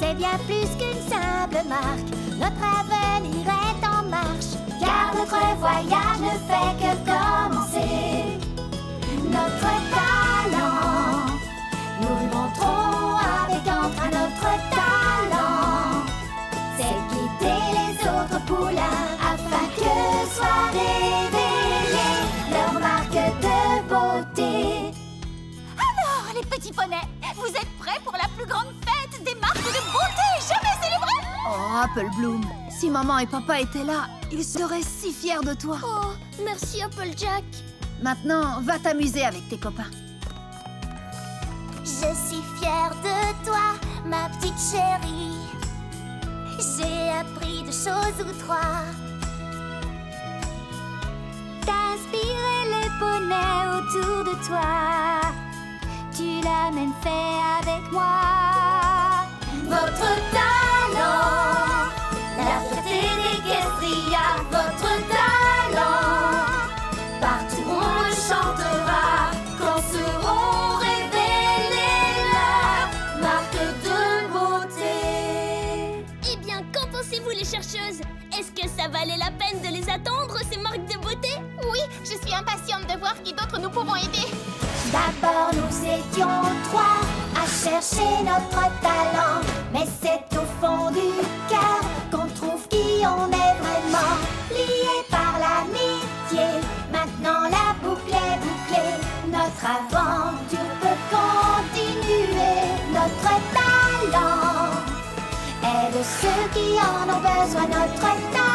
C'est bien plus qu'une simple marque. Notre avenir est en marche. Car notre voyage ne fait que commencer. Notre talent, nous le montrons avec entrain. Notre talent, c'est guider les autres poulains afin que soit révélée leur marque de beauté. Alors, les petits poneys, vous êtes prêts pour la plus grande fête des marques de beauté jamais célébrée? Oh, Apple Bloom, si maman et papa étaient là, ils seraient si fiers de toi. Oh, merci Applejack. Maintenant, va t'amuser avec tes copains. Je suis fière de toi, ma petite chérie. J'ai appris 2 choses ou 3. T'inspirer les poneys autour de toi. Tu l'as même fait avec moi. Votre talent, la fierté d'Equestria. Votre talent, partout on le chantera. Quand seront révélées leurs marques de beauté. Eh bien, qu'en pensez-vous, les chercheuses? Est-ce que ça valait la peine de les attendre, ces marques de beauté? Oui, je suis impatiente de voir qui d'autre nous pouvons aider. D'abord nous étions 3 à chercher notre talent. Mais c'est au fond du cœur qu'on trouve qui on est vraiment. Liés par l'amitié, maintenant la boucle est bouclée. Notre aventure peut continuer. Notre talent est de ceux qui en ont besoin. Notre talent